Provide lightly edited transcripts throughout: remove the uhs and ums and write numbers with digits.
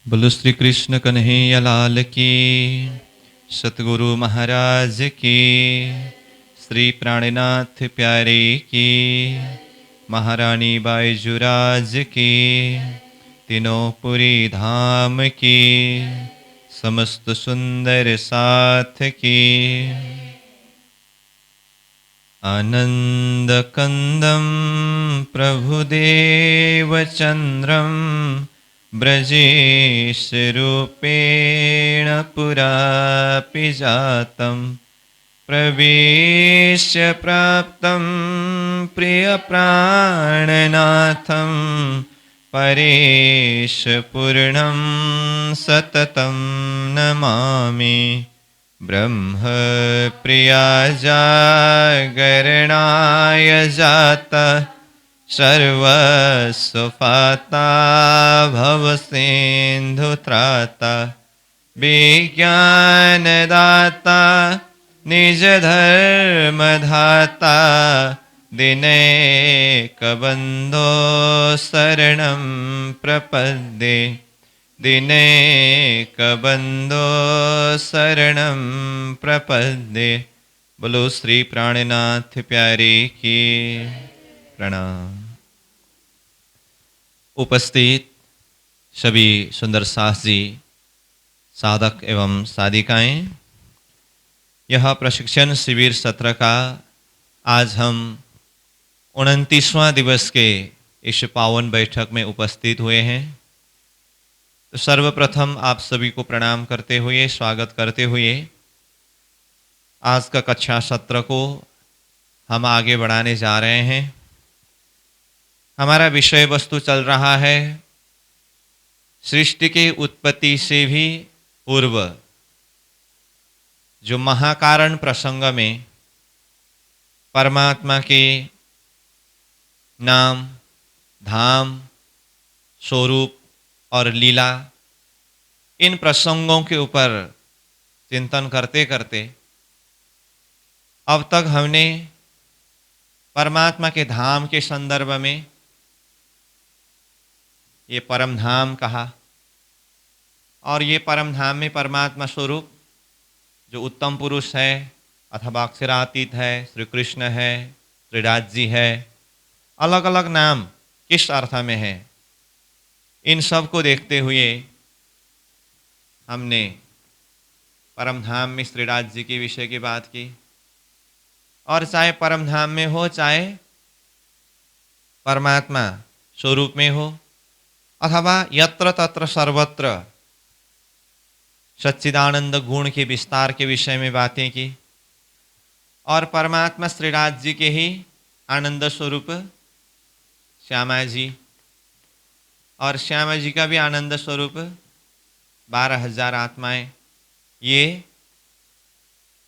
बोलो श्री कृष्ण कन्हैया लाल की, सतगुरु महाराज की, श्री प्राणनाथ प्यारे की, महारानी बाईजुराज की, तीनों पुरी धाम की, समस्त सुंदर साथ की। आनंद कंदम प्रभुदेव चंद्रम ब्रजेश रूपेण पुरापि जातं प्रवेश्य प्राप्तं प्रियप्राणनाथं परेश पूर्णं सततं नमामि। ब्रह्म प्रिया जागरणाय जाता सर्वस्वपाता भवसिन्धुत्राता विज्ञानदाता निजधर्मधाता दिनैकबन्धो शरणं प्रपद्ये दिनैकबन्धो शरणं प्रपद्ये। बोलो श्री प्राणनाथ प्यारे की। प्रणाम। उपस्थित सभी सुंदर सास जी, साधक एवं साधिकाएं, यह प्रशिक्षण शिविर सत्र का आज हम 29वां दिवस के इस पावन बैठक में उपस्थित हुए हैं। तो सर्वप्रथम आप सभी को प्रणाम करते हुए, स्वागत करते हुए आज का कक्षा सत्र को हम आगे बढ़ाने जा रहे हैं। हमारा विषय वस्तु चल रहा है सृष्टि के उत्पत्ति से भी पूर्व जो महाकारण प्रसंग में परमात्मा के नाम, धाम, स्वरूप और लीला, इन प्रसंगों के ऊपर चिंतन करते करते अब तक हमने परमात्मा के धाम के संदर्भ में ये परम धाम कहा, और ये परम धाम में परमात्मा स्वरूप जो उत्तम पुरुष है अथवा अक्षरातीत है, श्री कृष्ण है, त्रिराज जी है, अलग अलग नाम किस अर्थ में है, इन सब को देखते हुए हमने परम धाम में श्रीराज जी के विषय की बात की। और चाहे परम धाम में हो, चाहे परमात्मा स्वरूप में हो, अथवा यत्र तत्र सर्वत्र सच्चिदानंद गुण के विस्तार के विषय में बातें की। और परमात्मा श्रीराज जी के ही आनंद स्वरूप श्यामा जी, और श्यामा जी का भी आनंद स्वरूप 12,000 आत्माएं, ये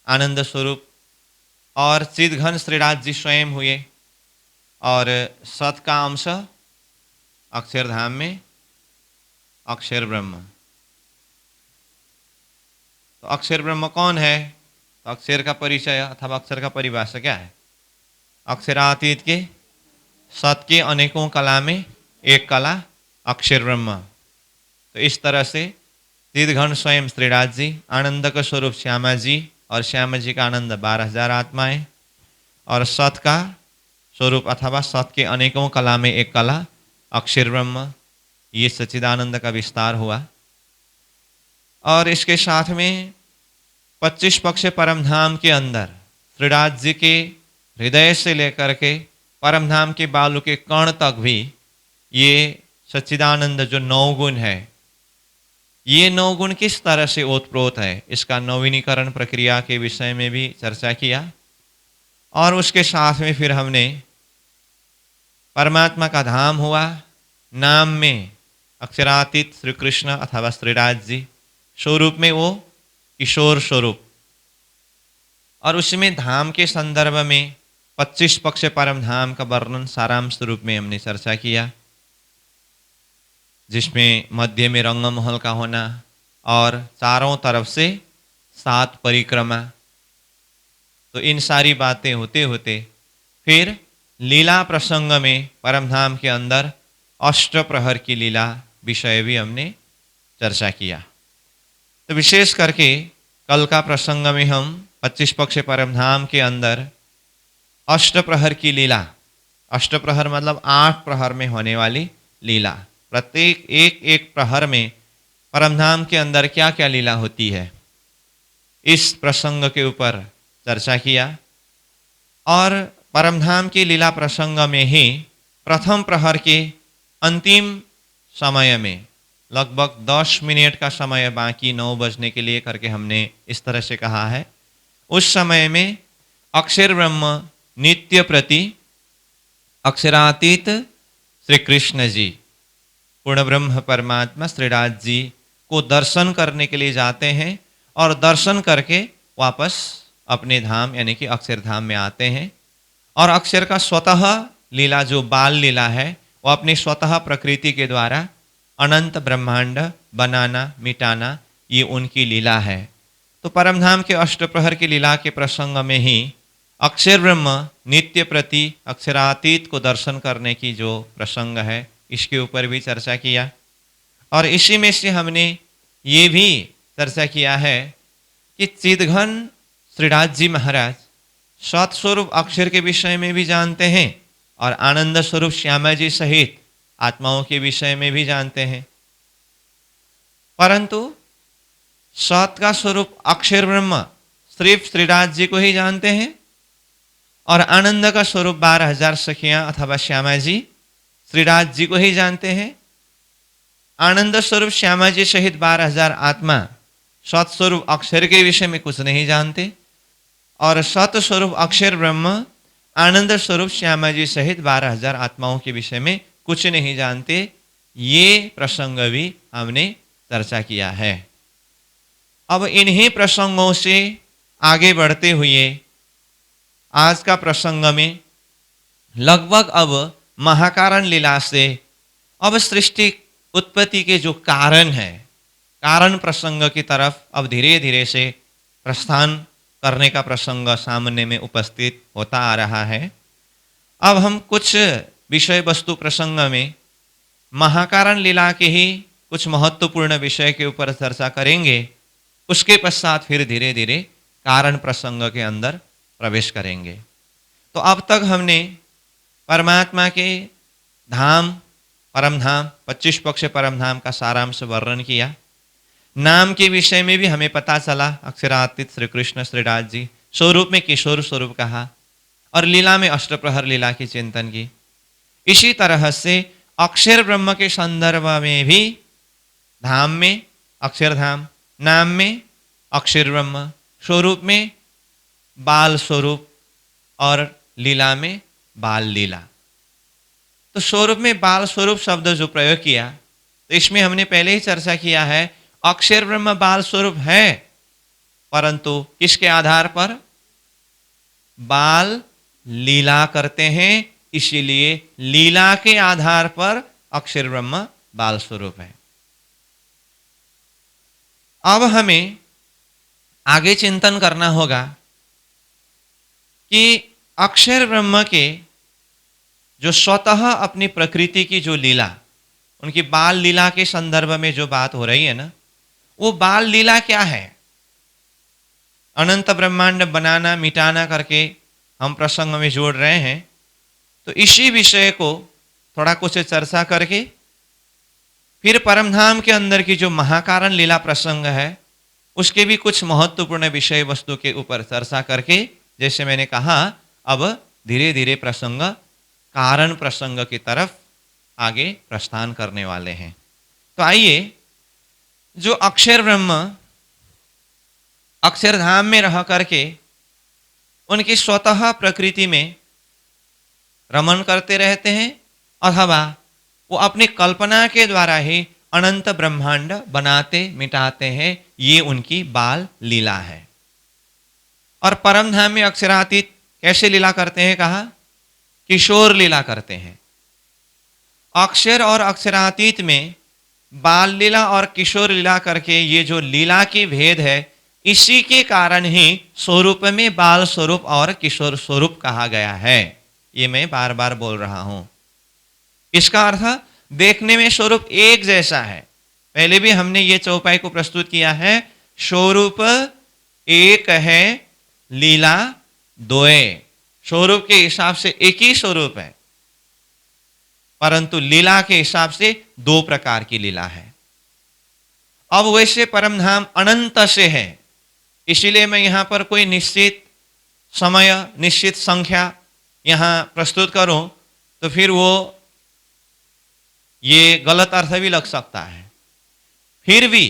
आनंद स्वरूप और चिदघन श्रीराज जी स्वयं हुए। और सत का अंश अक्षरधाम में अक्षर ब्रह्म। तो अक्षर ब्रह्म कौन है? तो अक्षर का परिचय अथवा अक्षर का परिभाषा क्या है? अक्षरातीत के सत के अनेकों कला में एक कला अक्षर ब्रह्म। तो इस तरह से चिदघन स्वयं श्रीराज जी, आनंद का स्वरूप श्यामा जी, और श्यामा जी का आनंद 12,000 आत्माएं, और सत का स्वरूप अथवा सत के अनेकों कला में एक कला अक्षर ब्रह्म, ये सच्चिदानंद का विस्तार हुआ। और इसके साथ में 25 पक्ष परम धाम के अंदर श्रीराज जी के हृदय से लेकर के परम धाम के बालू के कण तक भी ये सच्चिदानंद जो 9 गुण है, ये 9 गुण किस तरह से ओतप्रोत है, इसका नवीनीकरण प्रक्रिया के विषय में भी चर्चा किया। और उसके साथ में फिर हमने परमात्मा का धाम हुआ, नाम में अक्षरातीत श्री कृष्ण अथवा श्रीराज जी, स्वरूप में वो किशोर स्वरूप, और उसमें धाम के संदर्भ में 25 पक्ष परम धाम का वर्णन सारांश रूप में हमने चर्चा किया, जिसमें मध्य में रंगमहल का होना और चारों तरफ से 7 परिक्रमा। तो इन सारी बातें होते होते फिर लीला प्रसंग में परमधाम के अंदर अष्ट प्रहर की लीला विषय भी हमने चर्चा किया। तो विशेष करके कल का प्रसंग में हम 25 पक्ष परम धाम के अंदर अष्टप्रहर की लीला, अष्टप्रहर मतलब 8 प्रहर में होने वाली लीला, प्रत्येक एक एक प्रहर में परमधाम के अंदर क्या क्या लीला होती है, इस प्रसंग के ऊपर चर्चा किया। और परमधाम की लीला प्रसंग में ही प्रथम प्रहर के अंतिम समय में लगभग 10 मिनट का समय बाकी 9 बजने के लिए करके हमने इस तरह से कहा है। उस समय में अक्षर ब्रह्म नित्य प्रति अक्षरातीत श्री कृष्ण जी, पूर्ण ब्रह्म परमात्मा श्रीराज जी को दर्शन करने के लिए जाते हैं और दर्शन करके वापस अपने धाम यानी कि अक्षरधाम में आते हैं। और अक्षर का स्वतः लीला जो बाल लीला है वो अपनी स्वतः प्रकृति के द्वारा अनंत ब्रह्मांड बनाना मिटाना, ये उनकी लीला है। तो परमधाम के अष्टप्रहर की लीला के प्रसंग में ही अक्षर ब्रह्म नित्य प्रति अक्षरातीत को दर्शन करने की जो प्रसंग है इसके ऊपर भी चर्चा किया। और इसी में से हमने ये भी चर्चा किया है कि चिदघन श्रीराज जी महाराज सत्स्वरूप अक्षर के विषय में भी जानते हैं और आनंद स्वरूप श्यामा जी सहित आत्माओं के विषय में भी जानते हैं, परंतु सत का स्वरूप अक्षर ब्रह्म सिर्फ श्रीराज जी को ही जानते हैं और आनंद का स्वरूप 12,000 सखियां अथवा श्यामा जी श्रीराज जी को ही जानते हैं। आनंद स्वरूप श्यामा जी सहित 12,000 आत्मा सत्स्वरूप अक्षर के विषय में कुछ नहीं जानते और सत स्वरूप अक्षर ब्रह्म आनंद स्वरूप श्यामा जी सहित 12,000 आत्माओं के विषय में कुछ नहीं जानते। ये प्रसंग भी हमने चर्चा किया है। अब इन्हीं प्रसंगों से आगे बढ़ते हुए आज का प्रसंग में लगभग अब महाकारण लीला से अब सृष्टि उत्पत्ति के जो कारण है, कारण प्रसंग की तरफ अब धीरे धीरे से प्रस्थान करने का प्रसंग सामने में उपस्थित होता आ रहा है। अब हम कुछ विषय वस्तु प्रसंग में महाकारण लीला के ही कुछ महत्वपूर्ण विषय के ऊपर चर्चा करेंगे, उसके पश्चात फिर धीरे धीरे कारण प्रसंग के अंदर प्रवेश करेंगे। तो अब तक हमने परमात्मा के धाम परम धाम 25 पक्ष परम धाम का सारांश वर्णन किया। नाम के विषय में भी हमें पता चला अक्षरातीत श्री कृष्ण श्रीराज जी, स्वरूप में किशोर स्वरूप कहा और लीला में अष्टप्रहर लीला की चिंतन की। इसी तरह से अक्षर ब्रह्म के संदर्भ में भी धाम में अक्षरधाम, नाम में अक्षर ब्रह्म, स्वरूप में बाल स्वरूप और लीला में बाल लीला। तो स्वरूप में बाल स्वरूप शब्द जो प्रयोग किया तो इसमें हमने पहले ही चर्चा किया है अक्षर ब्रह्म बाल स्वरूप है, परंतु किसके आधार पर? बाल लीला करते हैं, इसीलिए लीला के आधार पर अक्षर ब्रह्म बाल स्वरूप है। अब हमें आगे चिंतन करना होगा कि अक्षर ब्रह्म के जो स्वतः अपनी प्रकृति की जो लीला, उनकी बाल लीला के संदर्भ में जो बात हो रही है ना, वो बाल लीला क्या है? अनंत ब्रह्मांड बनाना मिटाना करके हम प्रसंग में जोड़ रहे हैं। तो इसी विषय को थोड़ा कुछ चर्चा करके फिर परमधाम के अंदर की जो महाकारण लीला प्रसंग है उसके भी कुछ महत्वपूर्ण विषय वस्तु के ऊपर चर्चा करके, जैसे मैंने कहा, अब धीरे धीरे प्रसंग कारण प्रसंग की तरफ आगे प्रस्थान करने वाले हैं। तो आइए, जो अक्षर ब्रह्म अक्षरधाम में रह करके उनकी स्वतः प्रकृति में रमन करते रहते हैं अथवा वो अपनी कल्पना के द्वारा ही अनंत ब्रह्मांड बनाते मिटाते हैं, ये उनकी बाल लीला है। और परमधाम में अक्षरातीत कैसे लीला करते हैं? कहा किशोर लीला करते हैं। अक्षर और अक्षरातीत में बाल लीला और किशोर लीला करके ये जो लीला की भेद है, इसी के कारण ही स्वरूप में बाल स्वरूप और किशोर स्वरूप कहा गया है। ये मैं बार बार बोल रहा हूं। इसका अर्थ देखने में स्वरूप एक जैसा है, पहले भी हमने ये चौपाई को प्रस्तुत किया है। स्वरूप एक है, लीला दोए। स्वरूप के हिसाब से एक ही स्वरूप है, परंतु लीला के हिसाब से दो प्रकार की लीला है। अब वैसे परमधाम अनंत से है, इसीलिए मैं यहां पर कोई निश्चित समय, निश्चित संख्या यहां प्रस्तुत करूं तो फिर वो ये गलत अर्थ भी लग सकता है। फिर भी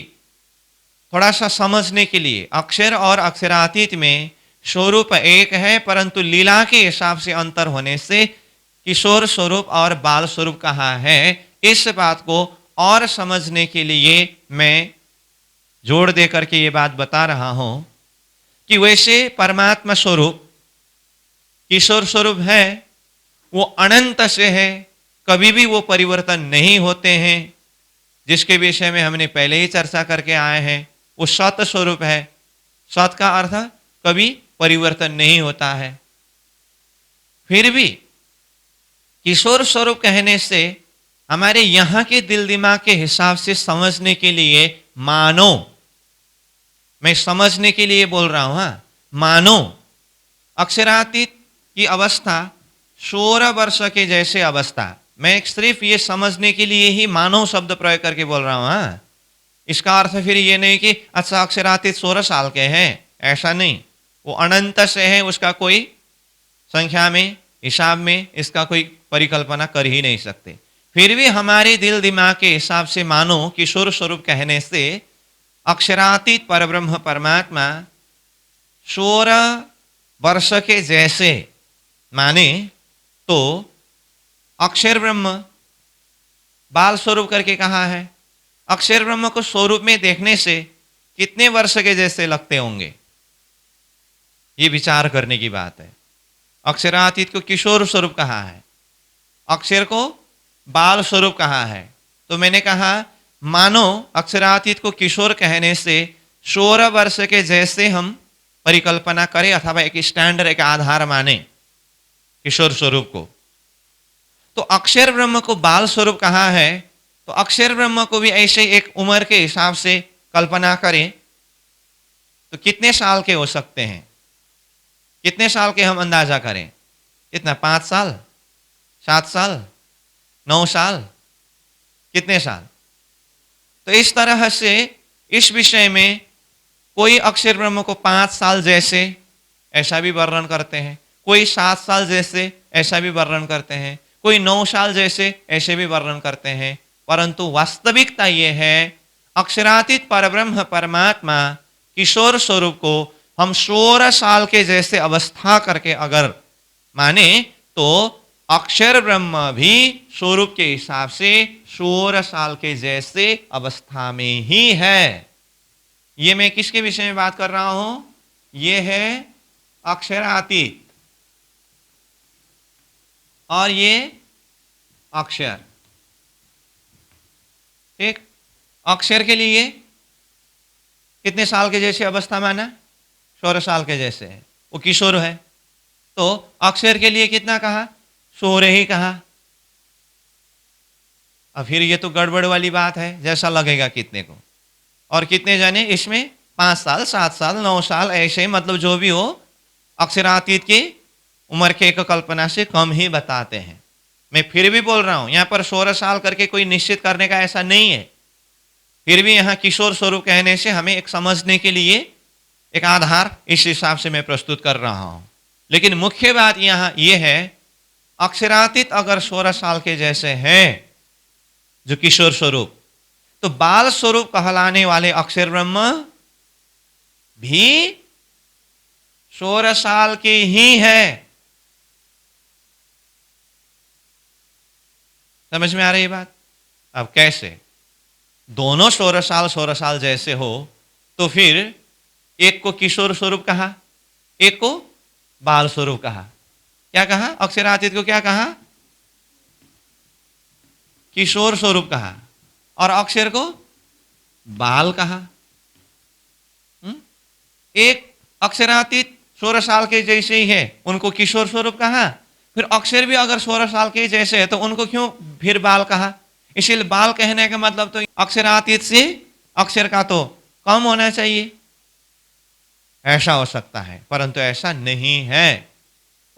थोड़ा सा समझने के लिए, अक्षर और अक्षरातीत में स्वरूप एक है, परंतु लीला के हिसाब से अंतर होने से किशोर स्वरूप और बाल स्वरूप कहा है। इस बात को और समझने के लिए मैं जोड़ दे करके ये बात बता रहा हूं कि वैसे परमात्मा स्वरूप किशोर स्वरूप है, वो अनंत से है, कभी भी वो परिवर्तन नहीं होते हैं, जिसके विषय में हमने पहले ही चर्चा करके आए हैं। वो सत स्वरूप है। सत का अर्थ कभी परिवर्तन नहीं होता है। फिर भी किशोर स्वरूप कहने से हमारे यहां के दिल दिमाग के हिसाब से समझने के लिए, मानो, मैं समझने के लिए बोल रहा हूं, हाँ, मानो अक्षरातीत की अवस्था 16 वर्ष के जैसे अवस्था, मैं सिर्फ ये समझने के लिए ही मानव शब्द प्रयोग करके बोल रहा हूं। हाँ, इसका अर्थ फिर ये नहीं कि अच्छा अक्षरातीत 16 साल के हैं, ऐसा नहीं। वो अनंत से है, उसका कोई संख्या में, हिसाब में इसका कोई परिकल्पना कर ही नहीं सकते। फिर भी हमारे दिल दिमाग के हिसाब से मानो किशोर स्वरूप कहने से अक्षरातीत परब्रह्म परमात्मा 16 वर्ष के जैसे माने तो अक्षर ब्रह्म बाल स्वरूप करके कहा है। अक्षर ब्रह्म को स्वरूप में देखने से कितने वर्ष के जैसे लगते होंगे, ये विचार करने की बात है। अक्षरातीत को किशोर स्वरूप कहा है, अक्षर को बाल स्वरूप कहा है। तो मैंने कहा मानो अक्षरातीत को किशोर कहने से 16 वर्ष के जैसे हम परिकल्पना करें अथवा एक स्टैंडर्ड, एक आधार माने किशोर स्वरूप को। तो अक्षर ब्रह्म को बाल स्वरूप कहा है, तो अक्षर ब्रह्म को भी ऐसे एक उम्र के हिसाब से कल्पना करें तो कितने साल के हो सकते हैं? कितने साल के हम अंदाजा करें? कितना? 5 साल, 7 साल, 9 साल, कितने साल? तो इस तरह से इस विषय में कोई अक्षर ब्रह्म को 5 साल जैसे ऐसा भी वर्णन करते हैं, कोई 7 साल जैसे ऐसा भी वर्णन करते हैं, कोई 9 साल जैसे ऐसे भी वर्णन करते हैं। परंतु वास्तविकता यह है, अक्षरातीत परब्रह्म परमात्मा किशोर स्वरूप को हम 16 साल के जैसे अवस्था करके अगर माने तो अक्षर ब्रह्म भी स्वरूप के हिसाब से 16 साल के जैसे अवस्था में ही है। ये मैं किसके विषय में बात कर रहा हूं? ये है अक्षरातीत और ये अक्षर। ठीक, अक्षर के लिए कितने साल के जैसे अवस्था माना? 16 साल के जैसे है, वो किशोर है। तो अक्षर के लिए कितना कहा? 16 ही कहा। अब फिर ये तो गड़बड़ वाली बात है, जैसा लगेगा कितने को। और कितने जाने इसमें 5 साल, 7 साल, 9 साल ऐसे, मतलब जो भी हो अक्षरातीत की उम्र के एक कल्पना से कम ही बताते हैं। मैं फिर भी बोल रहा हूं, यहां पर 16 साल करके कोई निश्चित करने का ऐसा नहीं है। फिर भी यहां किशोर स्वरूप कहने से हमें एक समझने के लिए एक आधार इस हिसाब से मैं प्रस्तुत कर रहा हूं। लेकिन मुख्य बात यहां यह है, अक्षरातीत अगर 16 साल के जैसे हैं जो किशोर स्वरूप, तो बाल स्वरूप कहलाने वाले अक्षर ब्रह्म भी 16 साल के ही है। समझ में आ रही बात? अब कैसे दोनों 16 साल जैसे हो, तो फिर एक को किशोर स्वरूप कहा, एक को बाल स्वरूप कहा। क्या कहा? अक्षरातीत को क्या कहा? किशोर स्वरूप कहा, और अक्षर को बाल कहा। एक अक्षरातीत 16 साल के जैसे ही है, उनको किशोर स्वरूप कहा। फिर अक्षर भी अगर 16 साल के जैसे है तो उनको क्यों फिर बाल कहा? इसलिए बाल कहने का मतलब तो अक्षरातीत से अक्षर का तो कम होना चाहिए, ऐसा हो सकता है, परंतु ऐसा नहीं है।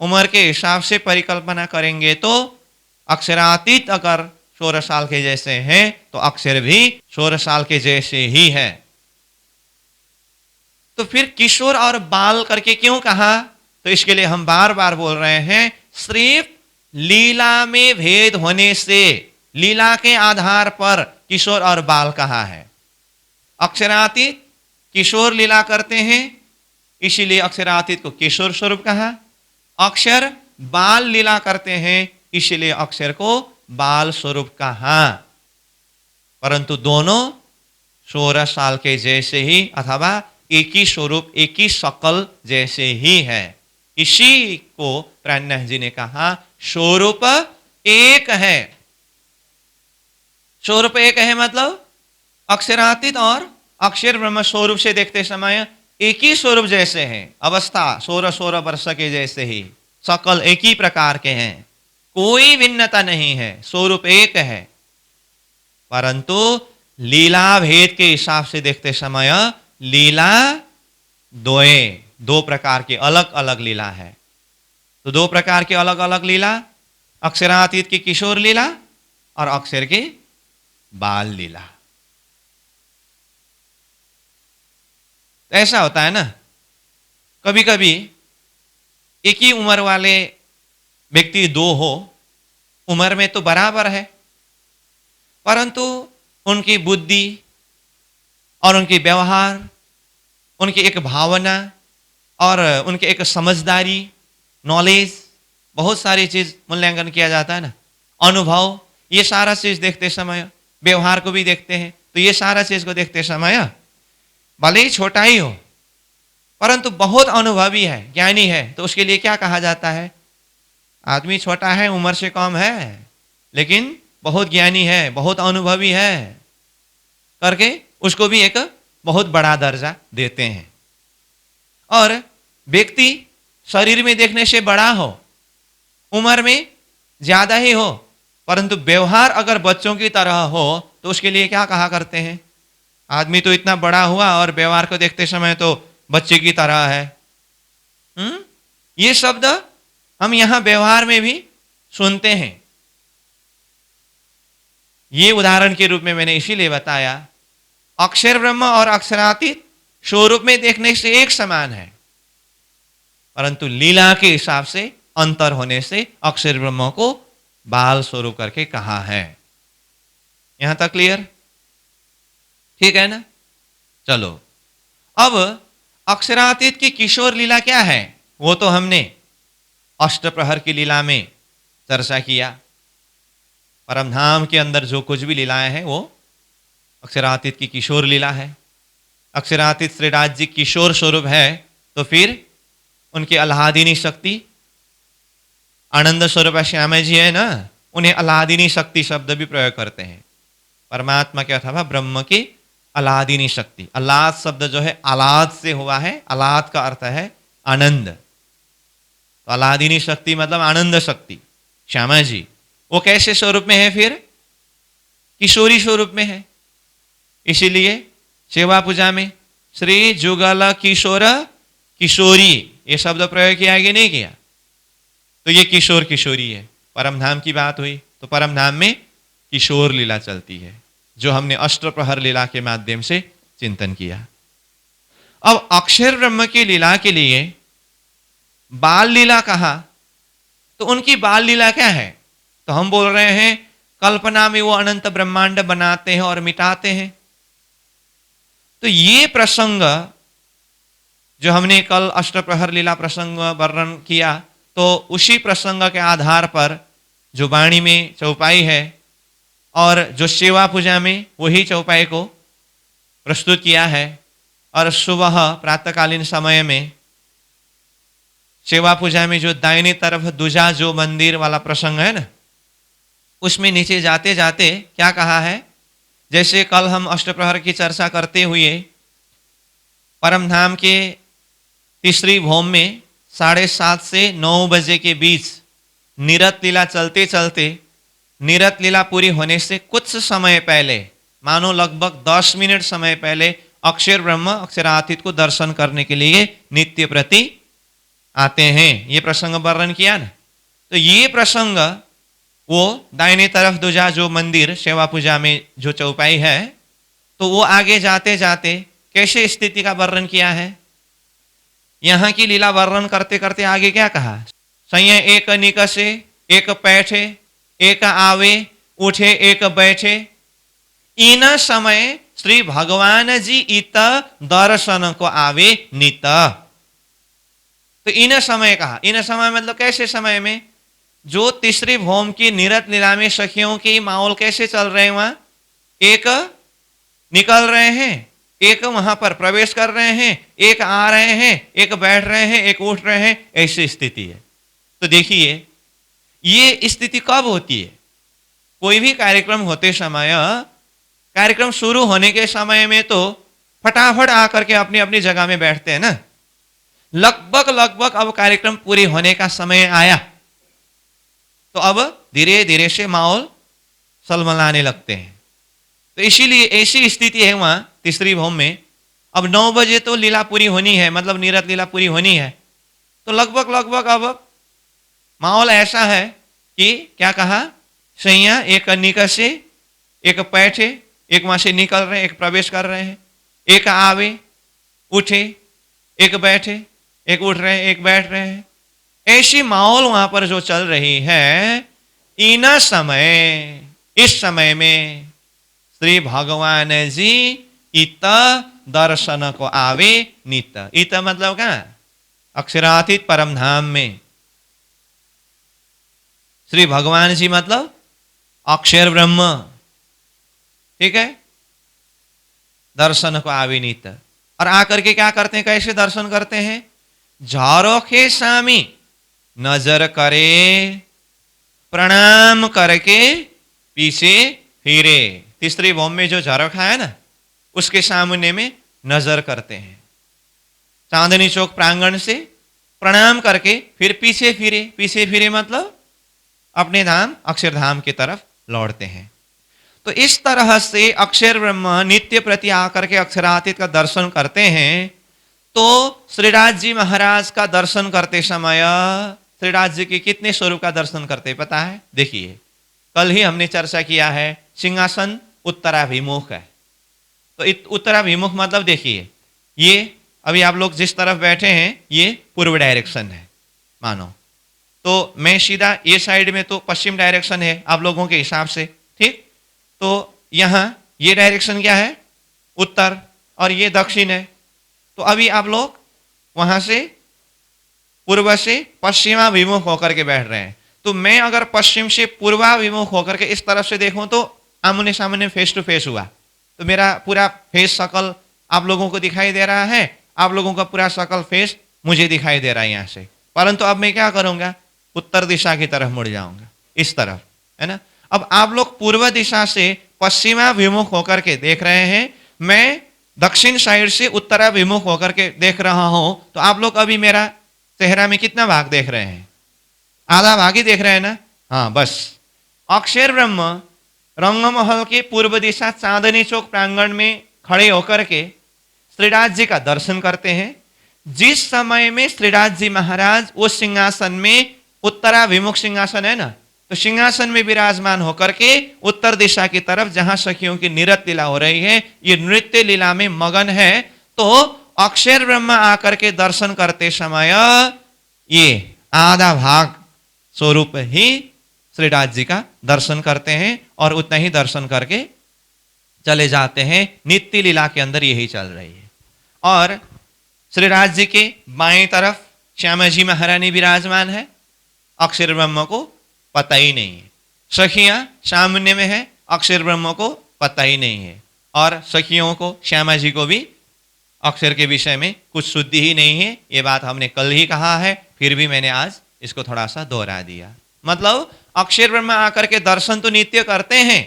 उम्र के हिसाब से परिकल्पना करेंगे तो अक्षरातीत अगर 16 साल के जैसे हैं तो अक्षर भी 16 साल के जैसे ही है। तो फिर किशोर और बाल करके क्यों कहा? तो इसके लिए हम बार बार बोल रहे हैं, सिर्फ लीला में भेद होने से, लीला के आधार पर किशोर और बाल कहा है। अक्षरातीत किशोर लीला करते हैं, इसीलिए अक्षरातीत को किशोर स्वरूप कहा। अक्षर बाल लीला करते हैं, इसलिए अक्षर को बाल स्वरूप कहा। परंतु दोनों 16 साल के जैसे ही अथवा एक ही स्वरूप, एक ही शकल जैसे ही है। इसी को प्राणनाथ जी ने कहा स्वरूप एक है। स्वरूप एक है मतलब अक्षरातीत और अक्षर ब्रह्म स्वरूप से देखते समय एक ही स्वरूप जैसे हैं, अवस्था 16 वर्ष के जैसे ही, सकल एक ही प्रकार के हैं, कोई भिन्नता नहीं है, स्वरूप एक है। परंतु लीला भेद के हिसाब से देखते समय लीला दो प्रकार की अलग अलग लीला है। तो दो प्रकार की अलग अलग लीला, अक्षरातीत की किशोर लीला और अक्षर की बाल लीला। ऐसा होता है ना, कभी कभी एक ही उम्र वाले व्यक्ति दो हो, उम्र में तो बराबर है, परंतु उनकी बुद्धि और उनकी व्यवहार, उनकी एक भावना और उनकी एक समझदारी, नॉलेज, बहुत सारी चीज मूल्यांकन किया जाता है ना, अनुभव, ये सारा चीज देखते समय, व्यवहार को भी देखते हैं, तो ये सारा चीज को देखते समय भले ही छोटा ही हो परंतु बहुत अनुभवी है, ज्ञानी है, तो उसके लिए क्या कहा जाता है? आदमी छोटा है, उम्र से कम है, लेकिन बहुत ज्ञानी है, बहुत अनुभवी है करके उसको भी एक बहुत बड़ा दर्जा देते हैं। और व्यक्ति शरीर में देखने से बड़ा हो, उम्र में ज्यादा ही हो, परंतु व्यवहार अगर बच्चों की तरह हो तो उसके लिए क्या कहा करते हैं? आदमी तो इतना बड़ा हुआ और व्यवहार को देखते समय तो बच्चे की तरह है। ये शब्द हम यहां व्यवहार में भी सुनते हैं। ये उदाहरण के रूप में मैंने इसीलिए बताया, अक्षर ब्रह्म और अक्षरातीत स्वरूप में देखने से एक समान है, परंतु लीला के हिसाब से अंतर होने से अक्षर ब्रह्म को बाल स्वरूप करके कहा है। यहां तक क्लियर? ठीक है ना? चलो, अब अक्षरातीत की किशोर लीला क्या है वो तो हमने अष्टप्रहर की लीला में चर्चा किया। परमधाम के अंदर जो कुछ भी लीलाएं हैं वो अक्षरातीत की किशोर लीला है। अक्षरातीत श्रीराज जी किशोर स्वरूप है, तो फिर उनकी आह्लादिनी शक्ति, आनंद स्वरूप श्यामा जी है ना, उन्हें आह्लादिनी शक्ति शब्द भी प्रयोग करते हैं। परमात्मा के अथवा ब्रह्म की आह्लादिनी शक्ति, आह्लाद शब्द जो है आह्लाद से हुआ है, आह्लाद का अर्थ है आनंद, तो आह्लादिनी शक्ति मतलब आनंद शक्ति। श्यामा जी वो कैसे स्वरूप में है? फिर किशोरी स्वरूप में है। इसीलिए सेवा पूजा में श्री जुगल किशोर किशोरी ये शब्द प्रयोग किया कि नहीं किया? तो ये किशोर किशोरी है। परमधाम की बात हुई तो परमधाम में किशोर लीला चलती है, जो हमने अष्टप्रहर लीला के माध्यम से चिंतन किया। अब अक्षर ब्रह्म की लीला के लिए बाल लीला कहा, तो उनकी बाल लीला क्या है? तो हम बोल रहे हैं कल्पना में वो अनंत ब्रह्मांड बनाते हैं और मिटाते हैं। तो ये प्रसंग जो हमने कल अष्टप्रहर लीला प्रसंग वर्णन किया, तो उसी प्रसंग के आधार पर जो वाणी में चौपाई है और जो सेवा पूजा में वही चौपाई को प्रस्तुत किया है, और सुबह प्रातःकालीन समय में सेवा पूजा में जो दाहिनी तरफ दूजा जो मंदिर वाला प्रसंग है ना, उसमें नीचे जाते जाते क्या कहा है? जैसे कल हम अष्टप्रहर की चर्चा करते हुए परमधाम के तीसरी भौम में 7:30 से 9 बजे के बीच निरत लीला चलते चलते निरत लीला पूरी होने से कुछ समय पहले, मानो लगभग 10 मिनट समय पहले, अक्षर ब्रह्म अक्षरातीत को दर्शन करने के लिए नित्य प्रति आते हैं। ये प्रसंग वर्णन किया ना। तो ये प्रसंग वो दाहिने तरफ दूजा जो मंदिर सेवा पूजा में जो चौपाई है, तो वो आगे जाते जाते कैसे स्थिति का वर्णन किया है। यहाँ की लीला वर्णन करते करते आगे क्या कहा, सैया एक निकसे एक बैठे, एक आवे उठे एक बैठे, इन समय श्री भगवान जी इत दर्शन को आवे नित। तो इन समय कहा, इन समय मतलब कैसे समय में, जो तीसरी भौम की निरत लीला में सखियों की माहौल कैसे चल रहे हैं, वहां एक निकल रहे हैं, एक वहां पर प्रवेश कर रहे हैं, एक आ रहे हैं, एक बैठ रहे हैं, एक उठ रहे हैं, ऐसी स्थिति है। तो देखिए ये स्थिति कब होती है, कोई भी कार्यक्रम होते समय, कार्यक्रम शुरू होने के समय में तो फटाफट आकर के अपनी अपनी जगह में बैठते हैं ना। लगभग अब कार्यक्रम पूरे होने का समय आया, तो अब धीरे धीरे से माहौल सलमलाने लगते हैं। तो इसीलिए ऐसी स्थिति है वहां तीसरी भौम में। अब 9 बजे तो लीला पूरी होनी है, मतलब निरत लीला पूरी होनी है। तो लगभग अब माहौल ऐसा है कि क्या कहा, सैया एक निकसे एक बैठे, एक वहां से निकल रहे हैं, एक प्रवेश कर रहे हैं, एक आवे उठे, एक बैठे, एक उठ रहे हैं, एक बैठ रहे हैं। ऐसी माहौल वहां पर जो चल रही है, इन समय, इस समय में श्री भगवान जी इत दर्शन को आवे नित। इत मतलब क्या, अक्षरातीत परम धाम में श्री भगवान जी मतलब अक्षर ब्रह्म, ठीक है, दर्शन को आवे नित। और आकर के क्या करते हैं, कैसे दर्शन करते हैं, झारोखे सामी नजर करे, प्रणाम करके पीछे फिरे। तीसरी भौम में जो झारोखा है ना, उसके सामने में नजर करते हैं, चांदनी चौक प्रांगण से प्रणाम करके फिर पीछे फिरे। पीछे फिरे मतलब अपने धाम अक्षरधाम की तरफ लौटते हैं। तो इस तरह से अक्षर ब्रह्म नित्य प्रति आकर के अक्षरातीत का दर्शन करते हैं। तो श्रीराज जी महाराज का दर्शन करते समय श्रीराज जी के कितने स्वरूप का दर्शन करते पता है। देखिए, कल ही हमने चर्चा किया है, सिंहासन उत्तराभिमुख है। तो उत्तराभिमुख मतलब देखिए, ये अभी आप लोग जिस तरफ बैठे हैं ये पूर्व डायरेक्शन है मानो, तो मैं सीधा ये साइड में तो पश्चिम डायरेक्शन है आप लोगों के हिसाब से, ठीक। तो यहाँ ये डायरेक्शन क्या है, उत्तर, और ये दक्षिण है। तो अभी आप लोग वहां से पूर्व से पश्चिमाभिमुख होकर के बैठ रहे हैं। तो मैं अगर पश्चिम से पूर्वाभिमुख होकर के इस तरफ से देखूं तो आमने सामने फेस टू फेस हुआ, तो मेरा पूरा फेस शकल आप लोगों को दिखाई दे रहा है, आप लोगों का पूरा शकल फेस मुझे दिखाई दे रहा है यहाँ से। परंतु अब मैं क्या करूंगा, उत्तर दिशा की तरफ मुड़ जाऊंगा, इस तरफ, है ना। अब आप लोग पूर्व दिशा से पश्चिमाभिमुख होकर के देख रहे हैं, मैं दक्षिण साइड से उत्तराभिमुख होकर के देख रहा हूं। तो आप लोग अभी मेरा चेहरा में कितना भाग देख रहे हैं, आधा भाग ही देख रहे हैं ना। हाँ, बस अक्षर ब्रह्म रंगमहल के पूर्व दिशा चांदनी चौक प्रांगण में खड़े होकर के श्रीराज जी का दर्शन करते हैं। जिस समय में श्रीराज जी महाराज उस सिंहासन में, उत्तराभिमुख सिंहासन है ना, तो सिंहासन में विराजमान होकर के उत्तर दिशा की तरफ जहां सखियों की नृत्य लीला हो रही है, ये नृत्य लीला में मगन है। तो अक्षर ब्रह्म आकर के दर्शन करते समय ये आधा भाग स्वरूप ही श्रीराज जी का दर्शन करते हैं और उतना ही दर्शन करके चले जाते हैं। नित्य लीला के अंदर यही चल रही है। और श्रीराज जी के बाएं तरफ श्यामा जी महारानी विराजमान है, अक्षर ब्रह्म को पता ही नहीं है। सखियां सामने में है, अक्षर ब्रह्म को पता ही नहीं है। और सखियों को, श्यामा जी को भी अक्षर के विषय में कुछ शुद्धि ही नहीं है। ये बात हमने कल ही कहा है, फिर भी मैंने आज इसको थोड़ा सा दोहरा दिया। मतलब अक्षर ब्रह्म आकर के दर्शन तो नित्य करते हैं,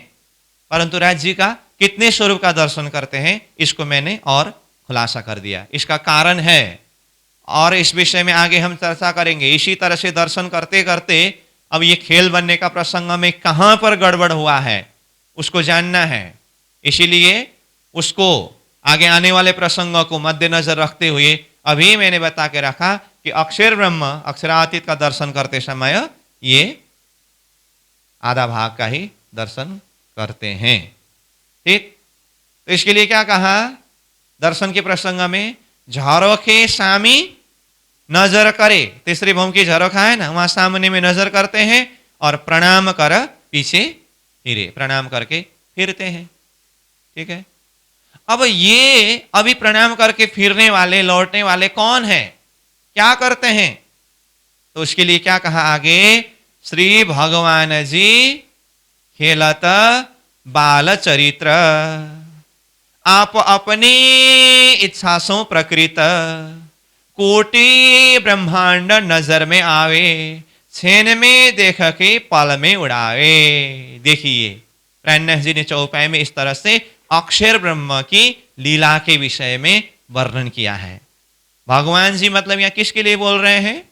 परंतु राज जी का कितने स्वरूप का दर्शन करते हैं इसको मैंने और खुलासा कर दिया। इसका कारण है और इस विषय में आगे हम चर्चा करेंगे। इसी तरह से दर्शन करते करते अब ये खेल बनने का प्रसंग में कहां पर गड़बड़ हुआ है उसको जानना है। इसीलिए उसको आगे आने वाले प्रसंगों को मद्देनजर रखते हुए अभी मैंने बता के रखा कि अक्षर ब्रह्म अक्षरातीत का दर्शन करते समय ये आधा भाग का ही दर्शन करते हैं। ठीक, तो इसके लिए क्या कहा दर्शन के प्रसंग में, झरोखे सामी नजर करे, तीसरी भूमि की झरोखा है ना, वहां सामने में नजर करते हैं और प्रणाम कर पीछे फिरे, प्रणाम करके फिरते हैं। ठीक है, अब ये अभी प्रणाम करके फिरने वाले लौटने वाले कौन है, क्या करते हैं, तो उसके लिए क्या कहा आगे, श्री भगवान जी खेलत बाल चरित्र, आप अपनी इच्छा सो प्रकृत, कोटि ब्रह्मांड नजर में आवे, छेन में देख के पल में उड़ावे। देखिए प्रणस जी ने चौपाई में इस तरह से अक्षर ब्रह्म की लीला के विषय में वर्णन किया है। भगवान जी मतलब यहां किसके लिए बोल रहे हैं,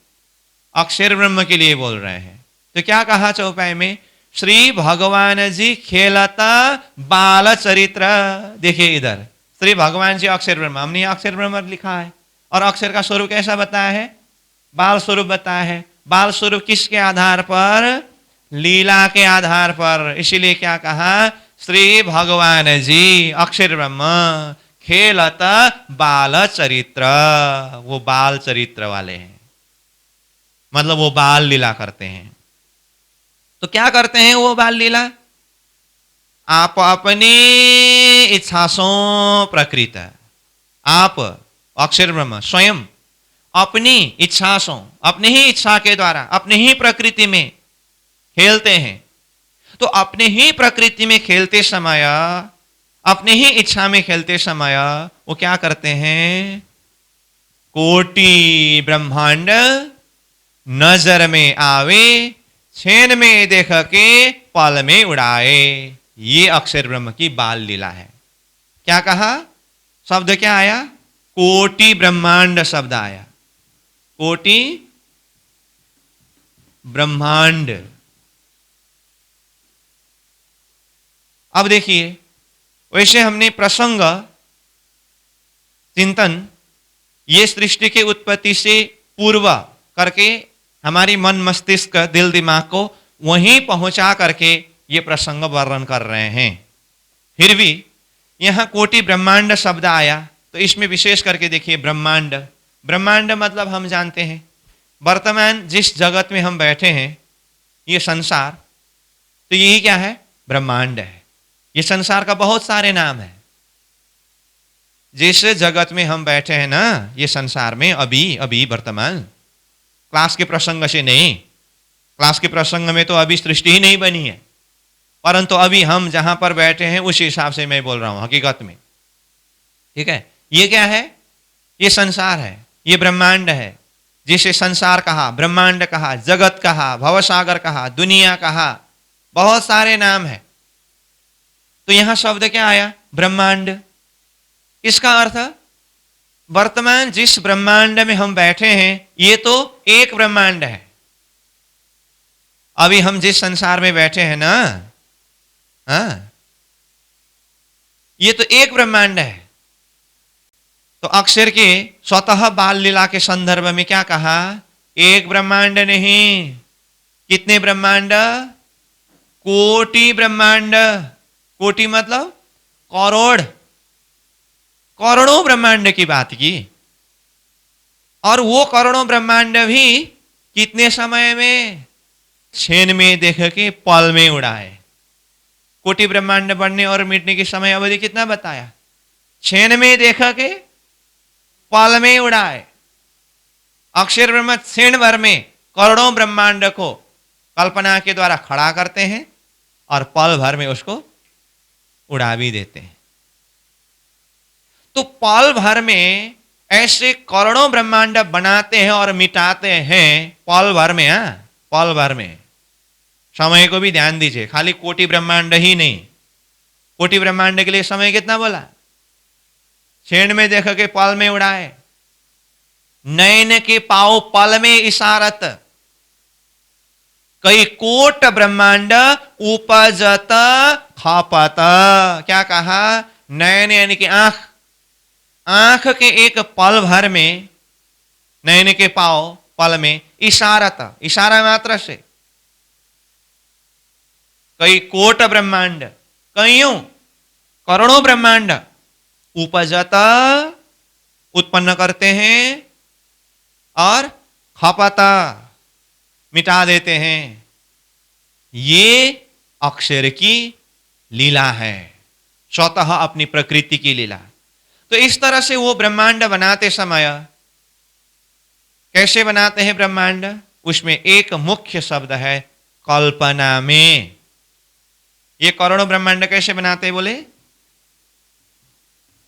अक्षर ब्रह्म के लिए बोल रहे हैं। तो क्या कहा चौपाई में, श्री भगवान जी खेलता बाल चरित्र। देखिए इधर श्री भगवान जी अक्षर ब्रह्म, हमने अक्षर ब्रह्म लिखा है और अक्षर का स्वरूप कैसा बताया है, बाल स्वरूप बताया है। बाल स्वरूप किसके आधार पर, लीला के आधार पर। इसीलिए क्या कहा, श्री भगवान जी अक्षर ब्रह्म खेलता बाल चरित्र, वो बाल चरित्र वाले हैं, मतलब वो बाल लीला करते हैं। तो क्या करते हैं वो बाल लीला, आप अपनी इच्छा सो प्रकृत, आप अक्षर ब्रह्म स्वयं अपनी इच्छा से, अपनी ही इच्छा के द्वारा अपनी ही प्रकृति में खेलते हैं। तो अपने ही प्रकृति में खेलते समय, अपने ही इच्छा में खेलते समय वो क्या करते हैं, कोटि ब्रह्मांड नजर में आवे, छेन में देख के पल में उड़ाए। ये अक्षर ब्रह्म की बाल लीला है। क्या कहा, शब्द क्या आया, कोटि ब्रह्मांड शब्द आया, कोटि ब्रह्मांड। अब देखिए वैसे हमने प्रसंग चिंतन ये सृष्टि के उत्पत्ति से पूर्व करके हमारी मन मस्तिष्क दिल दिमाग को वहीं पहुंचा करके ये प्रसंग वर्णन कर रहे हैं। फिर भी यहां कोटि ब्रह्मांड शब्द आया तो इसमें विशेष करके देखिए ब्रह्मांड, ब्रह्मांड मतलब हम जानते हैं वर्तमान जिस जगत में हम बैठे हैं ये संसार, तो यही क्या है, ब्रह्मांड है। ये संसार का बहुत सारे नाम है। जिस जगत में हम बैठे हैं ना, ये संसार में अभी अभी वर्तमान, क्लास के प्रसंग से नहीं, क्लास के प्रसंग में तो अभी सृष्टि ही नहीं बनी है, परंतु अभी हम जहां पर बैठे हैं उस हिसाब से मैं बोल रहा हूं हकीकत में। ठीक है, ये क्या है, ये संसार है, ये ब्रह्मांड है। जिसे संसार कहा, ब्रह्मांड कहा, जगत कहा, भवसागर कहा, दुनिया कहा, बहुत सारे नाम है। तो यहां शब्द क्या आया, ब्रह्मांड। इसका अर्थ वर्तमान जिस ब्रह्मांड में हम बैठे हैं ये तो एक ब्रह्मांड है। अभी हम जिस संसार में बैठे हैं ना, ये तो एक ब्रह्मांड है। तो अक्षर के स्वतः बाल लीला के संदर्भ में क्या कहा, एक ब्रह्मांड नहीं, कितने ब्रह्मांड, कोटि ब्रह्मांड। कोटि मतलब करोड़, करोड़ों ब्रह्मांड की बात की। और वो करोड़ों ब्रह्मांड भी कितने समय में, छेन में देख के पल में उड़ाए। कोटि ब्रह्मांड बढ़ने और मिटने की समय अवधि कितना बताया, छेन में देख के पल में उड़ाए। अक्षर ब्रह्म क्षण भर में करोड़ों ब्रह्मांड को कल्पना के द्वारा खड़ा करते हैं और पल भर में उसको उड़ा भी देते हैं। तो पल भर में ऐसे करोड़ों ब्रह्मांड बनाते हैं और मिटाते हैं पल भर में। पल भर में, समय को भी ध्यान दीजिए, खाली कोटि ब्रह्मांड ही नहीं, कोटि ब्रह्मांड के लिए समय कितना बोला, छेड़ में देख के पल में उड़ाए, नयन के पाओ पल में इशारत। कई कोट ब्रह्मांड उपजत खपत। क्या कहा? नयन यानी कि आंख, आंख के एक पल भर में, नयन के पाव पल में, इशारत, इशारा मात्र से कई कोट ब्रह्मांड, कईयों करोड़ों ब्रह्मांड उपजत उत्पन्न करते हैं और खपता मिटा देते हैं। ये अक्षर की लीला है, स्वतः अपनी प्रकृति की लीला। तो इस तरह से वो ब्रह्मांड बनाते समय कैसे बनाते हैं ब्रह्मांड? उसमें एक मुख्य शब्द है कल्पना में। ये करोड़ों ब्रह्मांड कैसे बनाते हैं बोले?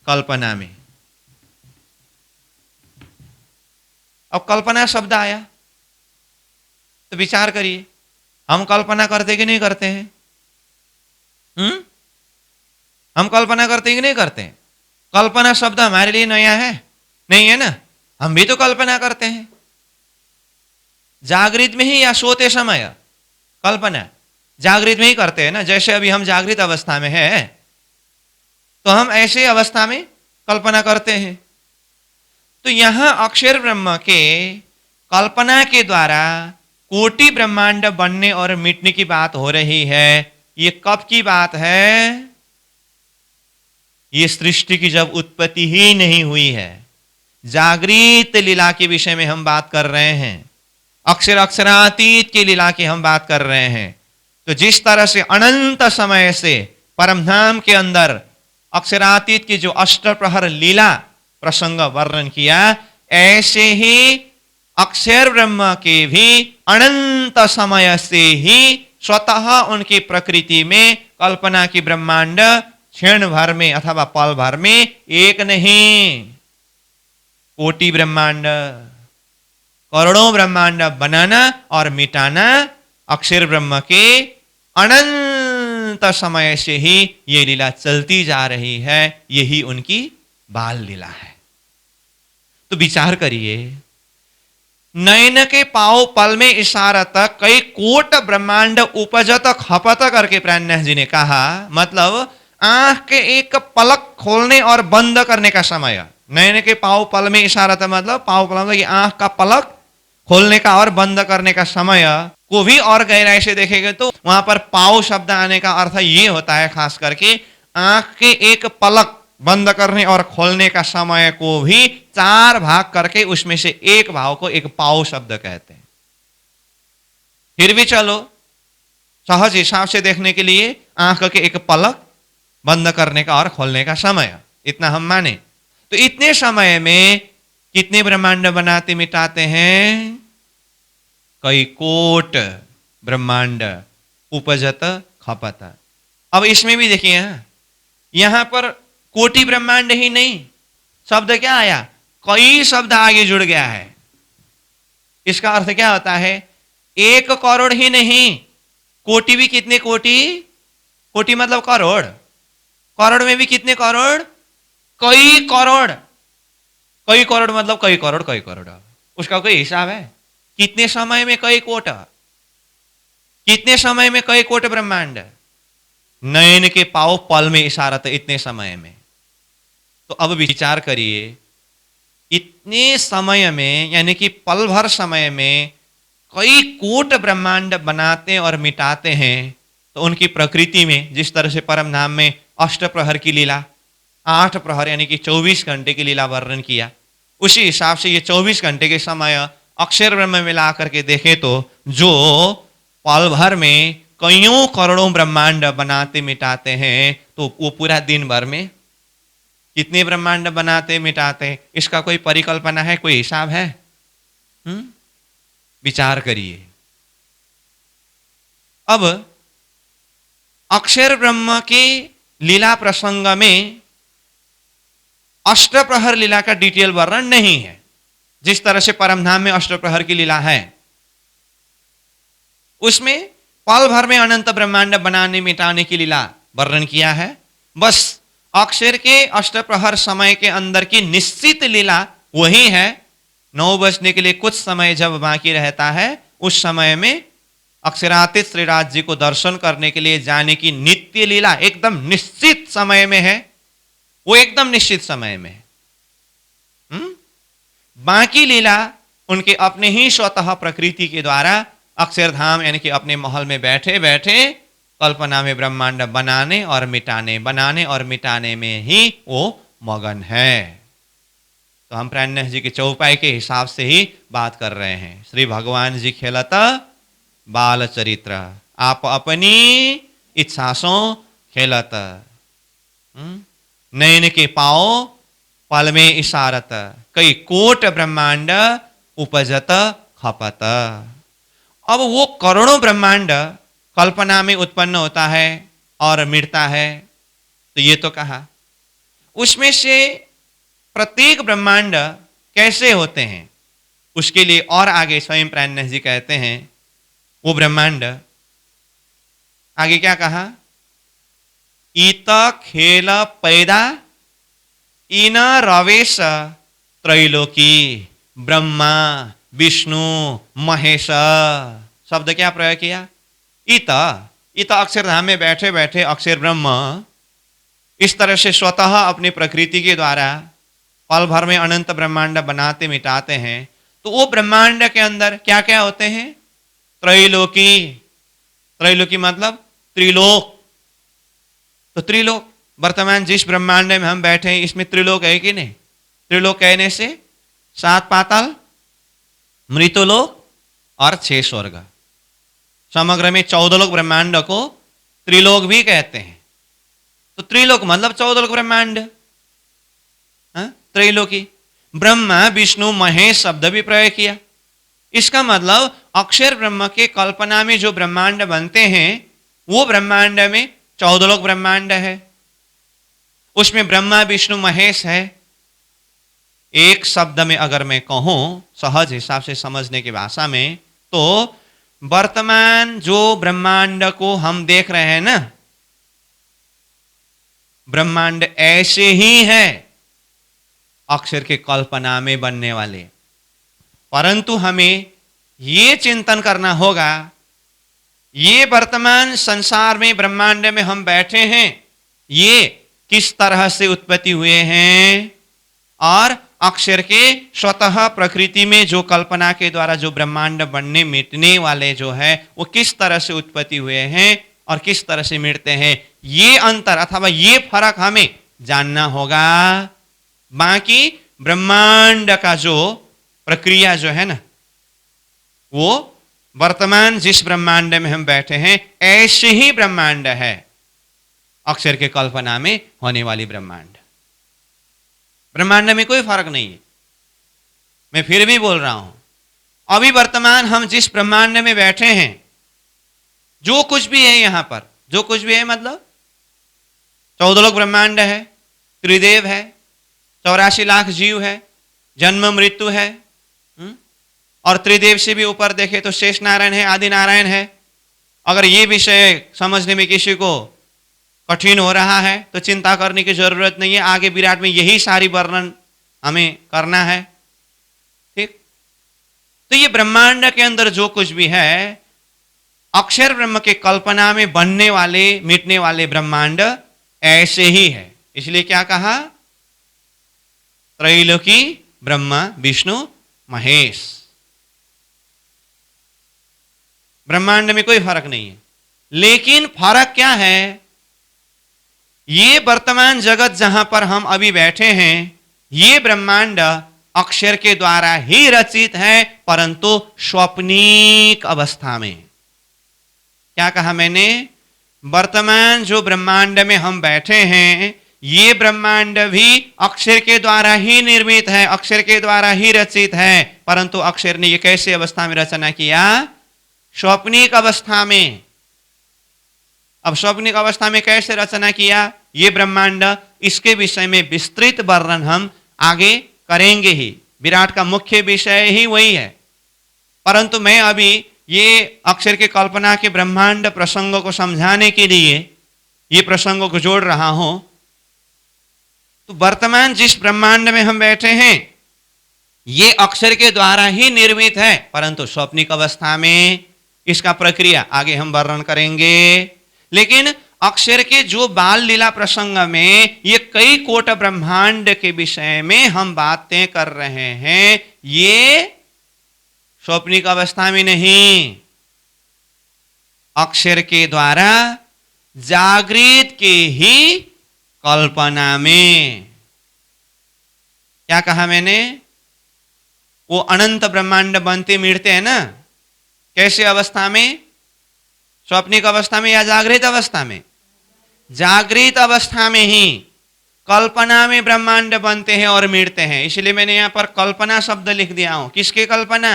कल्पना में। अब कल्पना शब्द आया तो विचार करिए, हम कल्पना करते कि नहीं करते हैं? हम कल्पना करते हैं कि नहीं करते हैं? कल्पना शब्द हमारे लिए नया है? नहीं है ना, हम भी तो कल्पना करते हैं, जागृत में ही या सोते समय कल्पना जागृत में ही करते हैं ना। जैसे अभी हम जागृत अवस्था में हैं तो हम ऐसे अवस्था में कल्पना करते हैं। तो यहां अक्षर ब्रह्म के कल्पना के द्वारा कोटि ब्रह्मांड बनने और मिटने की बात हो रही है। ये कब की बात है? ये सृष्टि की जब उत्पत्ति ही नहीं हुई है। जागृत लीला के विषय में हम बात कर रहे हैं, अक्षर अक्षरातीत की लीला की हम बात कर रहे हैं। तो जिस तरह से अनंत समय से परमधाम के अंदर अक्षरातीत की जो अष्टप्रहर लीला प्रसंग वर्णन किया, ऐसे ही अक्षर ब्रह्म के भी अनंत समय से ही स्वतः उनकी प्रकृति में कल्पना की ब्रह्मांड क्षण भर में अथवा पल भर में एक नहीं, कोटि ब्रह्मांड, करोड़ों ब्रह्मांड बनाना और मिटाना अक्षर ब्रह्म के अनंत समय से ही ये लीला चलती जा रही है। यही उनकी बाल लीला है। तो विचार करिए, नयन के पाव पल में इशारत कई कोट ब्रह्मांड उपजत खपत करके प्राणनाथ जी ने कहा, मतलब आंख के एक पलक खोलने और बंद करने का समय। नयन के पाव पल में इशारत मतलब पाव पल मतलब आंख का पलक खोलने का और बंद करने का समय को भी और गहराई से देखेंगे तो वहां पर पाव शब्द आने का अर्थ ये होता है, खास करके आंख के एक पलक बंद करने और खोलने का समय को भी चार भाग करके उसमें से एक भाव को एक पाव शब्द कहते हैं। फिर भी चलो सहज हिसाब से देखने के लिए आंख के एक पलक बंद करने का और खोलने का समय, इतना हम माने। तो इतने समय में कितने ब्रह्मांड बनाते मिटाते हैं? कई कोट ब्रह्मांड उपजत खपत। अब इसमें भी देखिए, यहां पर कोटि ब्रह्मांड ही नहीं, शब्द क्या आया? कई शब्द आगे जुड़ गया है। इसका अर्थ क्या होता है? 1 करोड़ ही नहीं, कोटि भी कितने कोटि? कोटि मतलब करोड़, करोड़ में भी कितने करोड़? कई करोड़। कई करोड़ मतलब कई करोड़ कई करोड़, उसका कोई हिसाब है? कितने समय में कई कोट, कितने समय में कई कोट ब्रह्मांड? नयन के पाव पल में इशारत इतने समय में। तो अब विचार करिए, इतने समय में यानी कि पल भर समय में कई कोट ब्रह्मांड बनाते और मिटाते हैं, तो उनकी प्रकृति में जिस तरह से परम धाम में अष्टप्रहर की लीला, 8 प्रहर यानी कि 24 घंटे की लीला वर्णन किया, उसी हिसाब से ये 24 घंटे के समय अक्षर ब्रह्म में ला करके देखें तो जो पल भर में कईयों करोड़ों ब्रह्मांड बनाते मिटाते हैं, तो वो पूरा दिन भर में कितने ब्रह्मांड बनाते मिटाते, इसका कोई परिकल्पना है? कोई हिसाब है? विचार करिए। अब अक्षर ब्रह्म के लीला प्रसंग में अष्टप्रहर लीला का डिटेल वर्णन नहीं है। जिस तरह से परमधाम में अष्टप्रहर की लीला है, उसमें पल भर में अनंत ब्रह्मांड बनाने मिटाने की लीला वर्णन किया है। बस अक्षर के अष्टप्रहर समय के अंदर की निश्चित लीला वही है। 9 बजने के लिए कुछ समय जब बाकी रहता है, उस समय में अक्षरातीत श्रीराज जी को दर्शन करने के लिए जाने की नित्य लीला एकदम निश्चित समय में है, वो एकदम निश्चित समय में है। बाकी लीला उनके अपने ही स्वतः प्रकृति के द्वारा अक्षरधाम यानी कि अपने महल में बैठे बैठे कल्पना में ब्रह्मांड बनाने और मिटाने में ही वो मगन है। तो हम प्राणनाथ जी के चौपाई के हिसाब से ही बात कर रहे हैं। श्री भगवान जी खेलता बाल चरित्र, आप अपनी इच्छासों खेलत, नयन के पाओ पल में इशारत, कई कोट ब्रह्मांड उपजत खपत। अब वो करोड़ों ब्रह्मांड कल्पना में उत्पन्न होता है और मिटता है, तो ये तो कहा उसमें से प्रत्येक ब्रह्मांड कैसे होते हैं, उसके लिए और आगे स्वयं प्राणनाथ जी कहते हैं वो ब्रह्मांड आगे क्या कहा, इत खेल पैदा इन रवेश त्रैलोकी ब्रह्मा विष्णु महेश। शब्द क्या प्रयोग किया, इत अक्षरधाम में बैठे बैठे अक्षर ब्रह्म इस तरह से स्वतः अपनी प्रकृति के द्वारा पल भर में अनंत ब्रह्मांड बनाते मिटाते हैं। तो वो ब्रह्मांड के अंदर क्या क्या होते हैं, त्रैलोकी, त्रैलोकी मतलब त्रिलोक। तो त्रिलोक वर्तमान जिस ब्रह्मांड में हम बैठे हैं इसमें त्रिलोक है कि नहीं, त्रिलोक कहने से 7 पाताल, मृत्युलोक और 6 स्वर्ग, समग्र में 14 लोक ब्रह्मांड को त्रिलोक भी कहते हैं। तो त्रिलोक मतलब 14 लोक ब्रह्मांड, त्रैलोकी। ब्रह्मा विष्णु महेश शब्द भी प्रयोग किया, इसका मतलब अक्षर ब्रह्म के कल्पना में जो ब्रह्मांड बनते हैं वो ब्रह्मांड में 14 लोक ब्रह्मांड है, उसमें ब्रह्मा विष्णु महेश है। एक शब्द में अगर मैं कहूं सहज हिसाब से समझने की भाषा में, तो वर्तमान जो ब्रह्मांड को हम देख रहे हैं ना, ब्रह्मांड ऐसे ही है अक्षर के कल्पना में बनने वाले, परंतु हमें ये चिंतन करना होगा ये वर्तमान संसार में ब्रह्मांड में हम बैठे हैं ये किस तरह से उत्पत्ति हुए हैं, और अक्षर के स्वतः प्रकृति में जो कल्पना के द्वारा जो ब्रह्मांड बनने मिटने वाले जो है वो किस तरह से उत्पत्ति हुए हैं और किस तरह से मिटते हैं, ये अंतर अथवा ये फर्क हमें जानना होगा। बाकी ब्रह्मांड का जो प्रक्रिया जो है ना, वो वर्तमान जिस ब्रह्मांड में हम बैठे हैं ऐसे ही ब्रह्मांड है अक्षर के कल्पना में होने वाली ब्रह्मांड। ब्रह्मांड में कोई फर्क नहीं है। मैं फिर भी बोल रहा हूं, अभी वर्तमान हम जिस ब्रह्मांड में बैठे हैं, जो कुछ भी है यहां पर, जो कुछ भी है मतलब 14 लोक ब्रह्मांड है, त्रिदेव है, 84 लाख जीव है, जन्म मृत्यु है, और त्रिदेव से भी ऊपर देखे तो शेष नारायण है, आदि नारायण है। अगर ये विषय समझने में किसी को कठिन हो रहा है तो चिंता करने की जरूरत नहीं है, आगे विराट में यही सारी वर्णन हमें करना है। ठीक, तो ये ब्रह्मांड के अंदर जो कुछ भी है अक्षर ब्रह्म के कल्पना में बनने वाले मिटने वाले ब्रह्मांड ऐसे ही है। इसलिए क्या कहा, त्रैलोकी ब्रह्मा विष्णु महेश। ब्रह्मांड में कोई फर्क नहीं है, लेकिन फर्क क्या है, ये वर्तमान जगत जहां पर हम अभी बैठे हैं ये ब्रह्मांड अक्षर के द्वारा ही रचित है, परंतु स्वप्निक अवस्था में। क्या कहा मैंने, वर्तमान जो ब्रह्मांड में हम बैठे हैं ये ब्रह्मांड भी अक्षर के द्वारा ही निर्मित है, अक्षर के द्वारा ही रचित है, परंतु अक्षर ने ये कैसे अवस्था में रचना किया, स्वप्निक अवस्था में। अब स्वप्निक अवस्था में कैसे रचना किया ये ब्रह्मांड, इसके विषय में विस्तृत वर्णन हम आगे करेंगे ही। विराट का मुख्य विषय ही वही है, परंतु मैं अभी ये अक्षर के कल्पना के ब्रह्मांड प्रसंगों को समझाने के लिए ये प्रसंगों को जोड़ रहा हूं। तो वर्तमान जिस ब्रह्मांड में हम बैठे हैं ये अक्षर के द्वारा ही निर्मित है, परंतु स्वप्निक अवस्था में इसका प्रक्रिया आगे हम वर्णन करेंगे। लेकिन अक्षर के जो बाल लीला प्रसंग में ये कई कोट ब्रह्मांड के विषय में हम बातें कर रहे हैं, ये स्वप्निक अवस्था में नहीं, अक्षर के द्वारा जागृत के ही कल्पना में। क्या कहा मैंने? वो अनंत ब्रह्मांड बनते मिटते हैं ना, कैसे अवस्था में? स्वप्निक अवस्था में या जागृत अवस्था में? जागृत अवस्था में ही कल्पना में ब्रह्मांड बनते हैं और मिटते हैं। इसलिए मैंने यहां पर कल्पना शब्द लिख दिया हूं। किसकी कल्पना?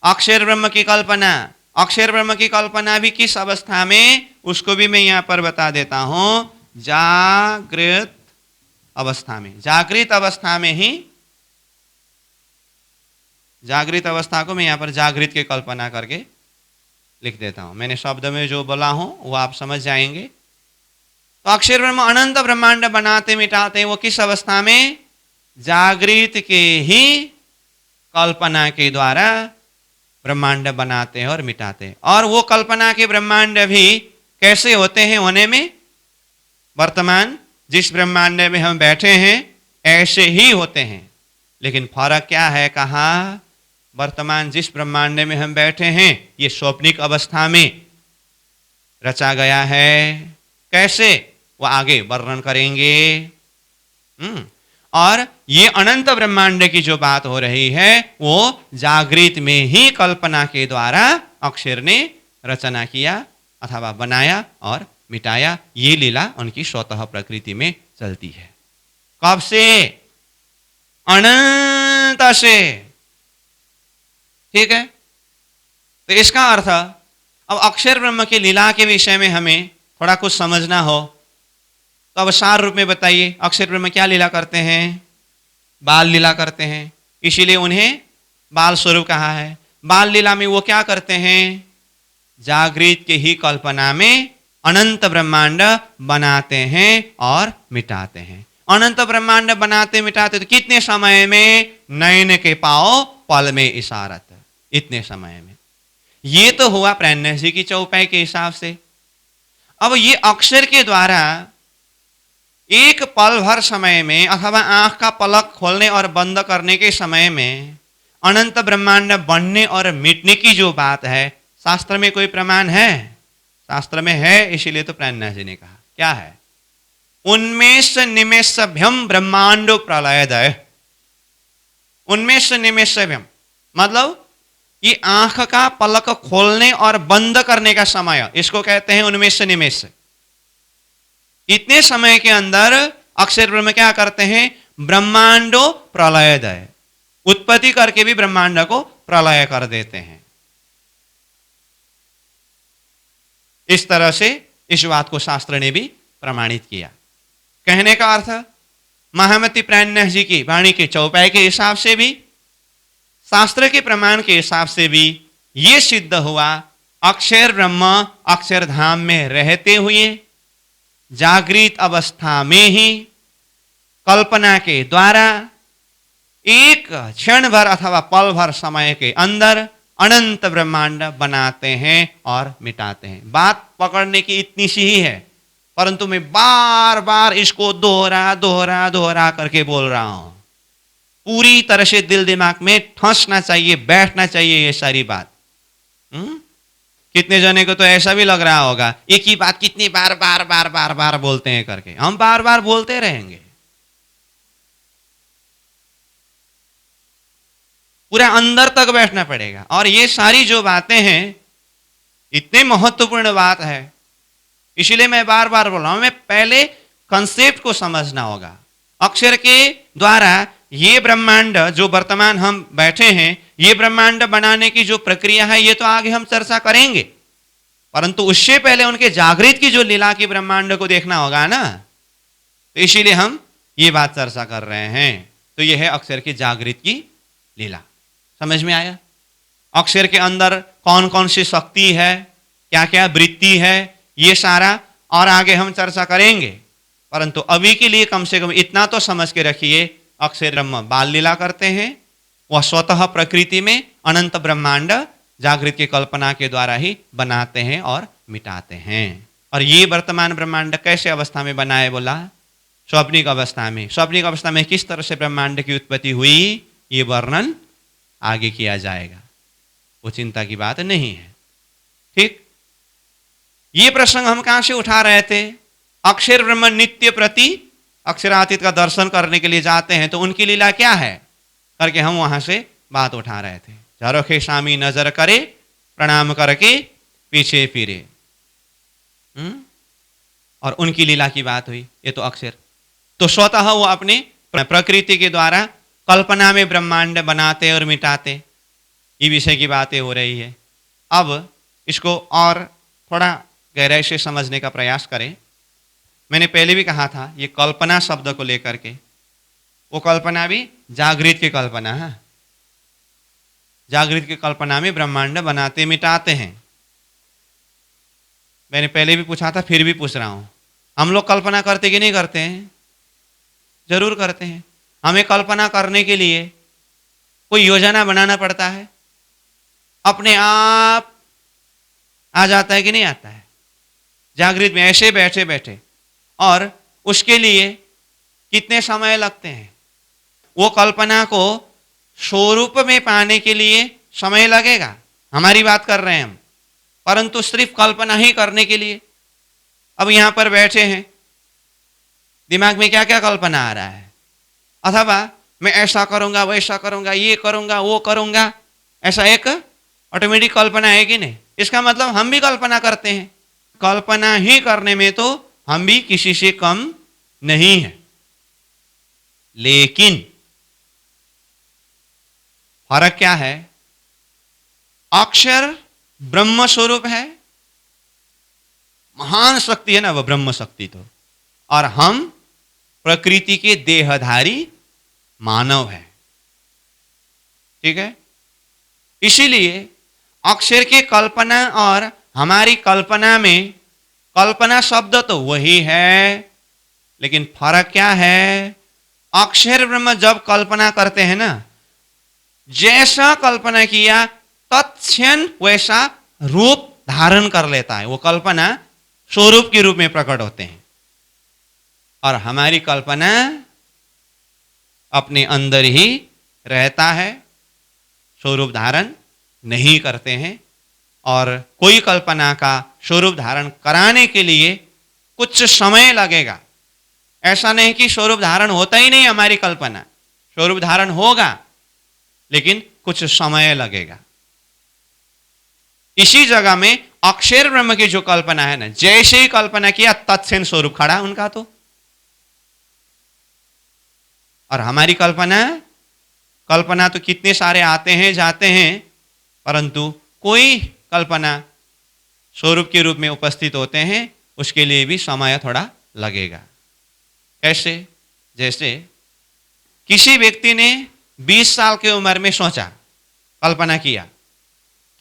अक्षर ब्रह्म की कल्पना। अक्षर ब्रह्म की कल्पना भी किस अवस्था में, उसको भी मैं यहां पर बता देता हूं, जागृत अवस्था में। जागृत अवस्था में ही, जागृत अवस्था को मैं यहां पर जागृत की कल्पना करके लिख देता हूं। मैंने शब्द में जो बोला हूं वो आप समझ जाएंगे। तो अक्षर ब्रह्म अनंत ब्रह्मांड बनाते मिटाते, वो किस अवस्था में? जागृत के ही कल्पना के द्वारा ब्रह्मांड बनाते हैं और मिटाते हैं। और वो कल्पना के ब्रह्मांड भी कैसे होते हैं होने में? वर्तमान जिस ब्रह्मांड में हम बैठे हैं ऐसे ही होते हैं। लेकिन फर्क क्या है? कहा वर्तमान जिस ब्रह्मांड में हम बैठे हैं ये स्वप्निक अवस्था में रचा गया है। कैसे? वो आगे वर्णन करेंगे। और ये अनंत ब्रह्मांड की जो बात हो रही है वो जागृत में ही कल्पना के द्वारा अक्षर ने रचना किया अथवा बनाया और मिटाया। ये लीला उनकी स्वतः प्रकृति में चलती है। कब से? अनंत से। ठीक है, तो इसका अर्थ अब अक्षर ब्रह्म की लीला के विषय में हमें थोड़ा कुछ समझना हो तो अब सार रूप में बताइए, अक्षर ब्रह्म क्या लीला करते हैं? बाल लीला करते हैं, इसीलिए उन्हें बाल स्वरूप कहा है। बाल लीला में वो क्या करते हैं? जागृत के ही कल्पना में अनंत ब्रह्मांड बनाते हैं और मिटाते हैं। अनंत ब्रह्मांड बनाते मिटाते तो कितने समय में? नयन के पाओ पल में इशारत, इतने समय में। ये तो हुआ प्रेरणा की चौपाई के हिसाब से। अब ये अक्षर के द्वारा एक पल भर समय में अथवा आंख का पलक खोलने और बंद करने के समय में अनंत ब्रह्मांड बनने और मिटने की जो बात है, शास्त्र में कोई प्रमाण है? शास्त्र में है, इसीलिए तो प्रेरणा जी ने कहा। क्या है? उन्मेष निमेषभ्यम ब्रह्मांडो प्रलयदय। उन्मेष निमेषभ्यम मतलब ये आंख का पलक खोलने और बंद करने का समय, इसको कहते हैं उन्मेष निमेष। इतने समय के अंदर अक्षर ब्रह्म क्या करते हैं? ब्रह्मांडो प्रलयदय, उत्पत्ति करके भी ब्रह्मांड को प्रलय कर देते हैं। इस तरह से इस बात को शास्त्र ने भी प्रमाणित किया। कहने का अर्थ महामती प्रेरणा जी की वाणी के चौपाई के हिसाब से भी, शास्त्र के प्रमाण के हिसाब से भी ये सिद्ध हुआ, अक्षर ब्रह्म अक्षरधाम में रहते हुए जागृत अवस्था में ही कल्पना के द्वारा एक क्षण भर अथवा पल भर समय के अंदर अनंत ब्रह्मांड बनाते हैं और मिटाते हैं। बात पकड़ने की इतनी सी ही है, परंतु मैं बार बार इसको दोहरा दोहरा दोहरा करके बोल रहा हूं। पूरी तरह से दिल दिमाग में ठंसना चाहिए, बैठना चाहिए ये सारी बात। कितने जने को तो ऐसा भी लग रहा होगा एक ही बात कितनी बार बार बार बार बार बोलते हैं करके। हम बार बार बोलते रहेंगे, पूरा अंदर तक बैठना पड़ेगा। और ये सारी जो बातें हैं इतने महत्वपूर्ण बात है, इसीलिए मैं बार बार बोल रहा हूं। मैं पहले कंसेप्ट को समझना होगा। अक्षर के द्वारा ये ब्रह्मांड जो वर्तमान हम बैठे हैं, ये ब्रह्मांड बनाने की जो प्रक्रिया है ये तो आगे हम चर्चा करेंगे, परंतु उससे पहले उनके जागृत की जो लीला की ब्रह्मांड को देखना होगा ना, तो इसीलिए हम ये बात चर्चा कर रहे हैं। तो ये है अक्षर की जागृत की लीला। समझ में आया? अक्षर के अंदर कौन कौन सी शक्ति है, क्या क्या वृत्ति है, ये सारा और आगे हम चर्चा करेंगे। परंतु अभी के लिए कम से कम इतना तो समझ के रखिए, अक्षर ब्रह्म बाल लीला करते हैं, वह स्वतः प्रकृति में अनंत ब्रह्मांड जागृत की कल्पना के द्वारा ही बनाते हैं और मिटाते हैं। और ये वर्तमान ब्रह्मांड कैसे अवस्था में बना है बोला? स्वप्निक अवस्था में। स्वप्निक अवस्था में किस तरह से ब्रह्मांड की उत्पत्ति हुई, ये वर्णन आगे किया जाएगा, वो चिंता की बात नहीं है। ठीक, ये प्रसंग हम कहां से उठा रहे थे? अक्षर ब्रह्म नित्य प्रति अक्षरातीत का दर्शन करने के लिए जाते हैं तो उनकी लीला क्या है करके हम वहां से बात उठा रहे थे। झरोखे स्वामी नजर करे, प्रणाम करके पीछे फिरे। और उनकी लीला की बात हुई। ये तो अक्षर तो स्वतः वो अपने प्रकृति के द्वारा कल्पना में ब्रह्मांड बनाते और मिटाते, ये विषय की बातें हो रही है। अब इसको और थोड़ा गहराई से समझने का प्रयास करें। मैंने पहले भी कहा था, ये कल्पना शब्द को लेकर के, वो कल्पना भी जागृत की कल्पना है। जागृत की कल्पना में ब्रह्मांड बनाते मिटाते हैं। मैंने पहले भी पूछा था, फिर भी पूछ रहा हूं, हम लोग कल्पना करते कि नहीं करते हैं? जरूर करते हैं। हमें कल्पना करने के लिए कोई योजना बनाना पड़ता है, अपने आप आ जाता है कि नहीं आता है? जागृत में ऐसे बैठे बैठे, और उसके लिए कितने समय लगते हैं? वो कल्पना को स्वरूप में पाने के लिए समय लगेगा, हमारी बात कर रहे हैं हम, परंतु सिर्फ कल्पना ही करने के लिए। अब यहां पर बैठे हैं, दिमाग में क्या क्या कल्पना आ रहा है, अथवा मैं ऐसा करूंगा, वैसा करूंगा, ये करूंगा, वो करूंगा, ऐसा एक ऑटोमेटिक कल्पना है कि नहीं? इसका मतलब हम भी कल्पना करते हैं। कल्पना ही करने में तो हम भी किसी से कम नहीं है, लेकिन फर्क क्या है? अक्षर ब्रह्म स्वरूप है, महान शक्ति है ना वह ब्रह्म शक्ति तो, और हम प्रकृति के देहधारी मानव है। ठीक है, इसीलिए अक्षर की कल्पना और हमारी कल्पना में, कल्पना शब्द तो वही है, लेकिन फर्क क्या है? अक्षर ब्रह्म जब कल्पना करते हैं ना, जैसा कल्पना किया तत्क्षण वैसा रूप धारण कर लेता है। वो कल्पना स्वरूप के रूप में प्रकट होते हैं, और हमारी कल्पना अपने अंदर ही रहता है, स्वरूप धारण नहीं करते हैं। और कोई कल्पना का स्वरूप धारण कराने के लिए कुछ समय लगेगा। ऐसा नहीं कि स्वरूप धारण होता ही नहीं, हमारी कल्पना स्वरूप धारण होगा, लेकिन कुछ समय लगेगा। इसी जगह में अक्षर ब्रह्म की जो कल्पना है ना, जैसे ही कल्पना किया तत्क्षण स्वरूप खड़ा उनका तो। और हमारी कल्पना तो कितने सारे आते हैं जाते हैं, परंतु कोई कल्पना स्वरूप के रूप में उपस्थित होते हैं, उसके लिए भी समय थोड़ा लगेगा। कैसे? जैसे किसी व्यक्ति ने 20 साल की उम्र में सोचा, कल्पना किया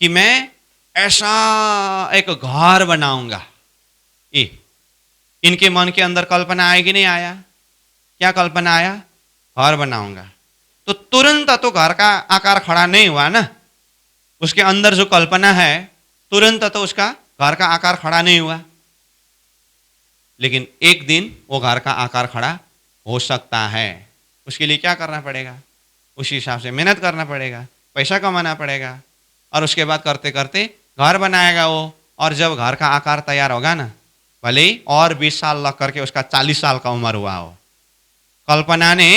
कि मैं ऐसा एक घर बनाऊंगा। इनके मन के अंदर कल्पना आएगी नहीं आया? क्या कल्पना आया? घर बनाऊंगा। तो तुरंत तो घर का आकार खड़ा नहीं हुआ ना, उसके अंदर जो कल्पना है तुरंत तो उसका घर का आकार खड़ा नहीं हुआ, लेकिन एक दिन वो घर का आकार खड़ा हो सकता है। उसके लिए क्या करना पड़ेगा? उसी हिसाब से मेहनत करना पड़ेगा, पैसा कमाना पड़ेगा, और उसके बाद करते करते घर बनाएगा वो। और जब घर का आकार तैयार होगा ना, भले ही और 20 साल लग करके उसका 40 साल का उम्र हुआ हो, कल्पना ने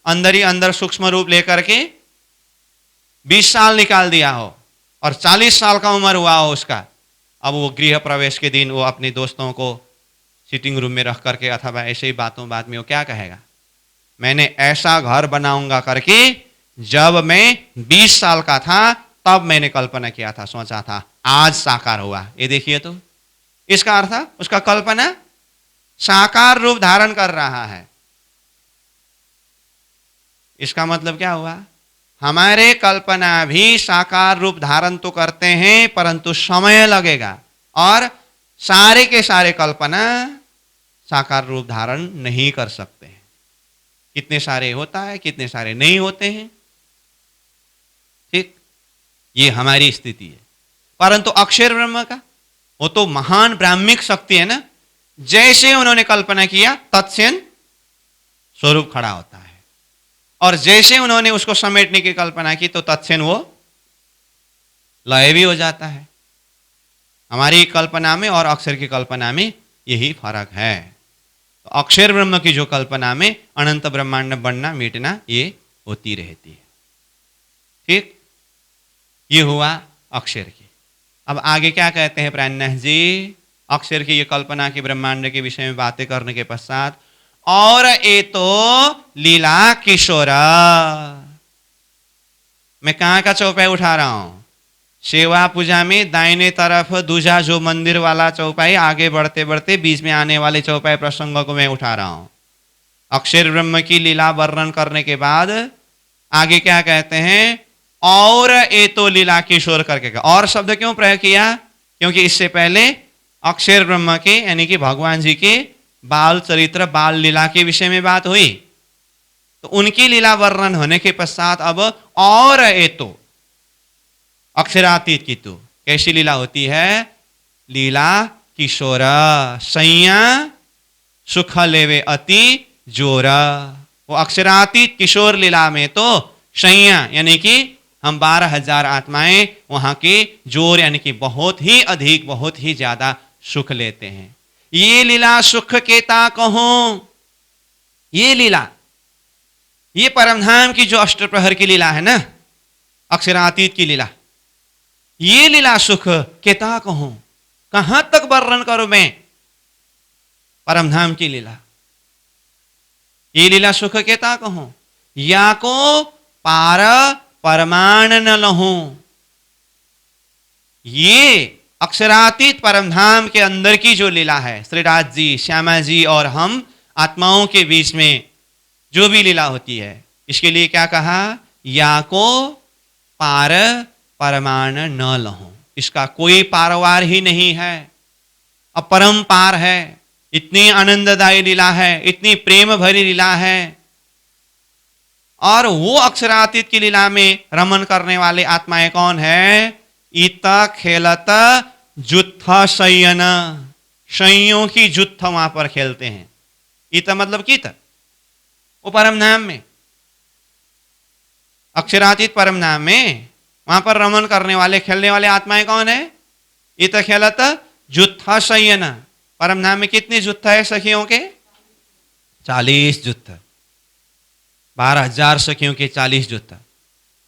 अंदर ही अंदर सूक्ष्म रूप लेकर के 20 साल निकाल दिया हो और 40 साल का उम्र हुआ हो उसका। अब वो गृह प्रवेश के दिन वो अपने दोस्तों को सिटिंग रूम में रख करके अथवा ऐसे ही बातों बात में वो क्या कहेगा? मैंने ऐसा घर बनाऊंगा करके जब मैं 20 साल का था तब मैंने कल्पना किया था, सोचा था, आज साकार हुआ। ये देखिए तो इसका अर्थ उसका कल्पना साकार रूप धारण कर रहा है। इसका मतलब क्या हुआ? हमारे कल्पना भी साकार रूप धारण तो करते हैं, परंतु समय लगेगा, और सारे के सारे कल्पना साकार रूप धारण नहीं कर सकते हैं। कितने सारे होता है, कितने सारे नहीं होते हैं। ठीक, ये हमारी स्थिति है। परंतु अक्षर ब्रह्म का वो तो महान ब्राह्मिक शक्ति है ना, जैसे उन्होंने कल्पना किया तत्क्षण स्वरूप खड़ा होता है, और जैसे उन्होंने उसको समेटने की कल्पना की तो तत्क्षण वो लय भी हो जाता है। हमारी कल्पना में और अक्षर की कल्पना में यही फर्क है। तो अक्षर ब्रह्म की जो कल्पना में अनंत ब्रह्मांड बनना मिटना ये होती रहती है। ठीक, ये हुआ अक्षर की। अब आगे क्या कहते हैं प्राणनाथ जी? अक्षर की ये कल्पना की ब्रह्मांड के विषय में बातें करने के पश्चात, और ये तो लीला किशोर। मैं कहां का चौपाई उठा रहा हूं? सेवा पूजा में दाहिने तरफ दूजा जो मंदिर वाला चौपाई, आगे बढ़ते बढ़ते बीच में आने वाले चौपाई प्रसंगों को मैं उठा रहा हूं। अक्षर ब्रह्म की लीला वर्णन करने के बाद आगे क्या कहते हैं? और ये तो लीला किशोर करके। और शब्द क्यों प्रयोग किया? क्योंकि इससे पहले अक्षर ब्रह्म के यानी कि भगवान जी के बाल चरित्र, बाल लीला के विषय में बात हुई। तो उनकी लीला वर्णन होने के पश्चात अब और ये तो अक्षरातीत की तो कैसी लीला होती है? लीला किशोर सैया सुख लेवे अति जोरा। वो अक्षरातीत किशोर लीला में तो सैया यानी कि हम 12,000 आत्माएं वहां के जोर यानी कि बहुत ही अधिक, बहुत ही ज्यादा सुख लेते हैं। ये लीला सुख केता कहूं, ये लीला, ये परमधाम की जो अष्टप्रहर की लीला है ना, अक्षरातीत की लीला, ये लीला सुख केता कहूं, कहां तक वर्णन करूं मैं परमधाम की लीला? ये लीला सुख केता कहूं, या को पार परमाण न लहूं। ये अक्षरातीत परमधाम के अंदर की जो लीला है, श्रीराज जी, श्यामा जी और हम आत्माओं के बीच में जो भी लीला होती है, इसके लिए क्या कहा? या को पार परमाण न लहूं। इसका कोई पारवार ही नहीं है, अपरंपार है। इतनी आनंददायी लीला है, इतनी प्रेम भरी लीला है। और वो अक्षरातीत की लीला में रमन करने वाले आत्माएं कौन है? इत खेलत जुत्थ शयन, शैयों की जुत्थ वहां पर खेलते हैं। इत मतलब कित, वो परमधाम में, अक्षरातीत परमधाम में वहां पर रमन करने वाले, खेलने वाले आत्माएं कौन है? इत खेलत जुत्थ शयन। परमधाम में कितने जुत्थ है सखियों के? 40 जुत्थ। 12,000 सखियों के 40 जुत्थ।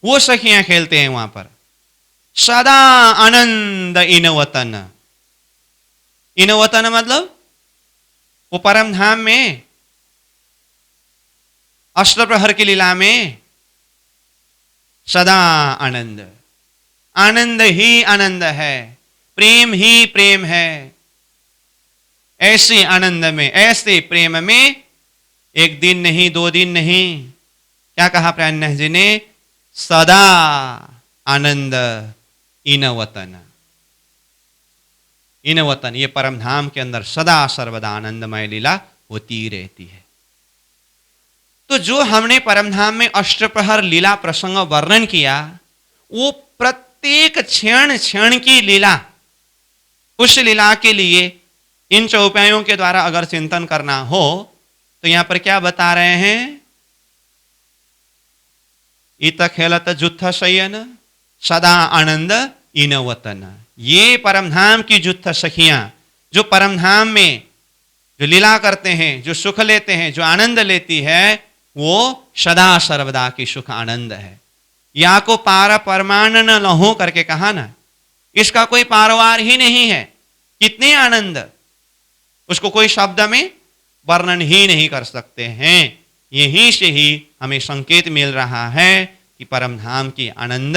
वो सखियां खेलते हैं वहां पर। सदा आनंद इनवतन। इनवतन मतलब वो परमधाम में अष्टप्रहर की लीला में सदा आनंद, आनंद ही आनंद है, प्रेम ही प्रेम है। ऐसे आनंद में, ऐसे प्रेम में एक दिन नहीं, 2 दिन नहीं, क्या कहा प्राणनाथ जी ने? सदा आनंद इनवतन। इनवतन, ये परमधाम के अंदर सदा सर्वदा आनंदमय लीला होती रहती है। तो जो हमने परमधाम में अष्टप्रहर लीला प्रसंग वर्णन किया, वो प्रत्येक क्षण क्षण की लीला, उस लीला के लिए इन चौपाइयों के द्वारा अगर चिंतन करना हो तो यहां पर क्या बता रहे हैं? इत खेलत जुत्थ शयन सदा आनंद इनवतन। ये परमधाम की जुत्थ सखियां जो परमधाम में जो लीला करते हैं, जो सुख लेते हैं, जो आनंद लेती है, वो सदा सर्वदा की सुख आनंद है। या को पार परमाण न लहू करके कहा ना, इसका कोई पारवार ही नहीं है। कितने आनंद, उसको कोई शब्द में वर्णन ही नहीं कर सकते हैं। यहीं से ही हमें संकेत मिल रहा है कि परमधाम की आनंद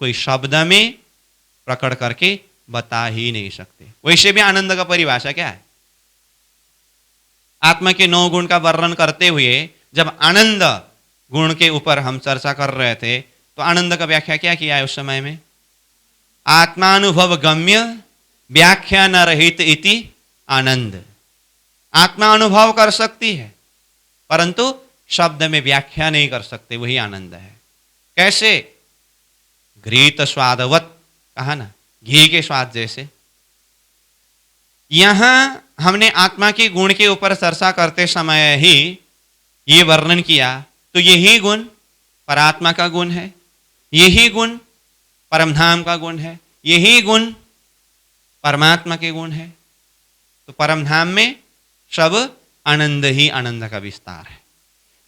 कोई शब्द में प्रकट करके बता ही नहीं सकते। वैसे भी आनंद का परिभाषा क्या है? आत्मा के 9 गुण का वर्णन करते हुए जब आनंद गुण के ऊपर हम चर्चा कर रहे थे तो आनंद का व्याख्या क्या किया है उस समय में? आत्मानुभव गम्य व्याख्या न रहित इति आनंद। आत्मा अनुभव कर सकती है परंतु शब्द में व्याख्या नहीं कर सकते, वही आनंद है। कैसे? घृत स्वादवत कहा ना, घी के स्वाद जैसे। यहां हमने आत्मा के गुण के ऊपर चर्चा करते समय ही ये वर्णन किया, तो यही गुण परात्मा का गुण है, यही गुण परमधाम का गुण है, यही गुण परमात्मा के गुण है। तो परमधाम में सब आनंद ही आनंद का विस्तार है।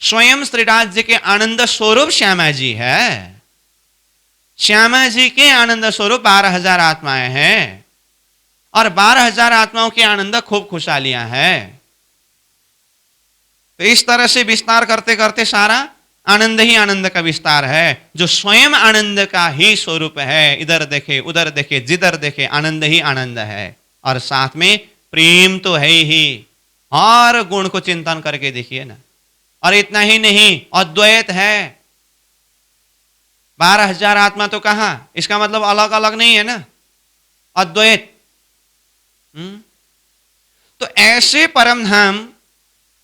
स्वयं श्री राज्य के आनंद स्वरूप श्यामा जी है। श्यामा जी के आनंद स्वरूप 12,000 आत्माएं हैं और 12,000 आत्माओं के आनंद खूब खुशहालियां हैं। तो इस तरह से विस्तार करते करते सारा आनंद ही आनंद का विस्तार है, जो स्वयं आनंद का ही स्वरूप है। इधर देखे उधर देखे जिधर देखे आनंद ही आनंद है। और साथ में प्रेम तो है ही, हर गुण को चिंतन करके देखिए ना। और इतना ही नहीं, अद्वैत है। 12,000 आत्मा तो कहां, इसका मतलब अलग अलग नहीं है ना, अद्वैत। तो ऐसे परमधाम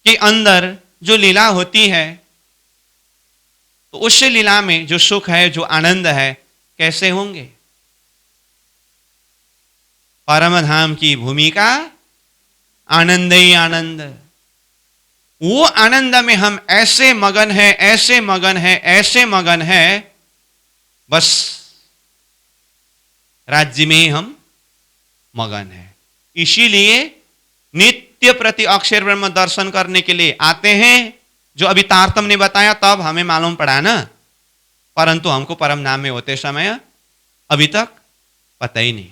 के अंदर जो लीला होती है, तो उस लीला में जो सुख है, जो आनंद है, कैसे होंगे? परमधाम की भूमिका आनंद ही आनंद। वो आनंद में हम ऐसे मगन है, ऐसे मगन है, ऐसे मगन है, बस राज्य में हम मगन है। इसीलिए नित्य प्रति अक्षर ब्रह्म दर्शन करने के लिए आते हैं, जो अभी तारतम्य ने बताया तब हमें मालूम पड़ा ना, परंतु हमको परम नाम में होते समय अभी तक पता ही नहीं।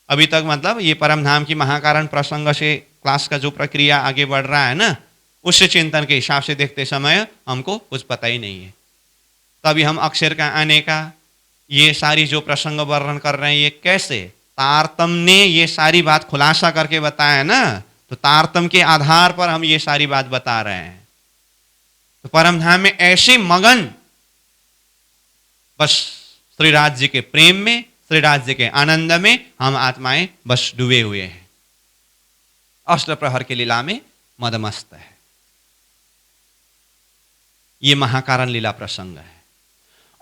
अभी तक मतलब ये परम धाम की महाकारण प्रसंग से क्लास का जो प्रक्रिया आगे बढ़ रहा है ना, उससे चिंतन के हिसाब से देखते समय हमको कुछ पता ही नहीं है। तभी हम अक्षर का आने का ये सारी जो प्रसंग वर्णन कर रहे हैं, ये कैसे तारतम्य ने ये सारी बात खुलासा करके बताया ना, तो तारतम्य के आधार पर हम ये सारी बात बता रहे हैं। तो परम धाम में ऐसे मगन, बस श्री राज्य के प्रेम में, श्री राज्य के आनंद में हम आत्माएं बस डूबे हुए हैं। अष्ट प्रहर की लीला में मदमस्त है। ये महाकारण लीला प्रसंग है।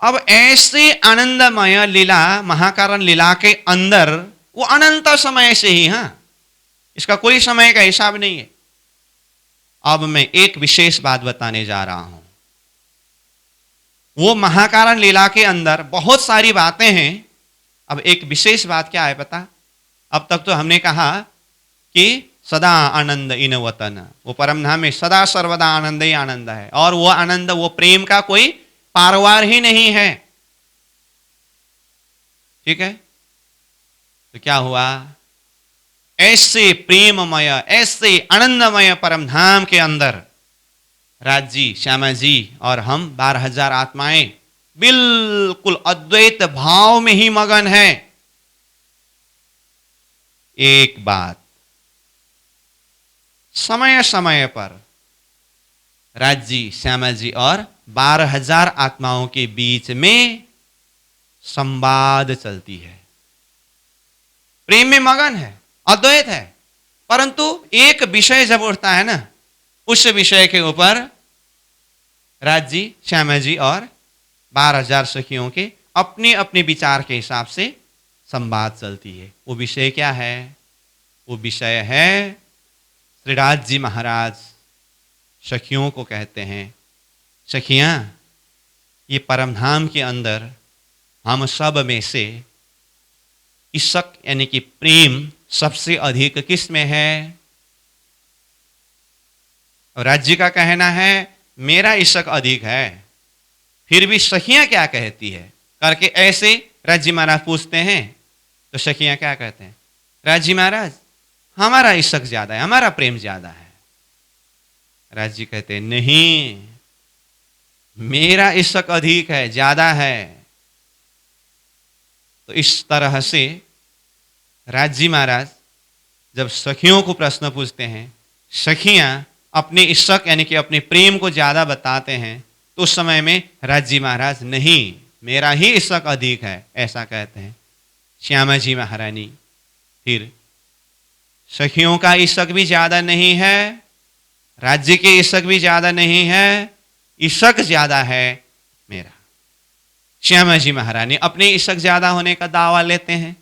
अब ऐसे आनंदमय लीला, महाकारण लीला के अंदर वो अनंत समय से ही, हाँ, इसका कोई समय का हिसाब नहीं है। अब मैं एक विशेष बात बताने जा रहा हूं। वो महाकारण लीला के अंदर बहुत सारी बातें हैं। अब एक विशेष बात क्या है पता? अब तक तो हमने कहा कि सदा आनंद इन वतन, वो परमधाम में सदा सर्वदा आनंद ही आनंद है, और वो आनंद, वो प्रेम का कोई पारवार ही नहीं है। ठीक है? तो क्या हुआ? ऐसे प्रेममय, ऐसे आनंदमय परमधाम के अंदर राजी, श्यामा जी और हम 12,000 आत्माएं बिल्कुल अद्वैत भाव में ही मगन है। एक बात, समय समय पर राजी, श्यामा जी और 12,000 आत्माओं के बीच में संवाद चलती है। प्रेम में मगन है, अद्वैत है, परंतु एक विषय जब उठता है ना, उस विषय के ऊपर राजी, श्यामा जी और 12,000 सखियों के अपने अपने विचार के हिसाब से संवाद चलती है। वो विषय क्या है? वो विषय है श्री राज जी महाराज सखियों को कहते हैं, सखियां, ये परमधाम के अंदर हम सब में से इश्क यानी कि प्रेम सबसे अधिक किस में है? और राज्य का कहना है मेरा इश्क अधिक है। फिर भी सखियां क्या कहती है करके ऐसे राज्य महाराज पूछते हैं, तो सखियां क्या कहते हैं? राज्य महाराज, हमारा इश्क ज्यादा है, हमारा प्रेम ज्यादा है। राज्य कहते हैं नहीं, मेरा इश्क अधिक है, ज्यादा है। तो इस तरह से राज्य महाराज जब सखियों को प्रश्न पूछते हैं, सखियां अपने इश्क यानी कि अपने प्रेम को ज्यादा बताते हैं, तो उस समय में राज्य महाराज नहीं, मेरा ही इश्क अधिक है, ऐसा कहते हैं। श्यामा जी महारानी फिर सखियों का इश्क भी ज्यादा नहीं है, राज्य के इश्क भी ज्यादा नहीं है, इश्क ज्यादा है मेरा। श्यामा जी महारानी अपने इश्क ज्यादा होने का दावा लेते हैं।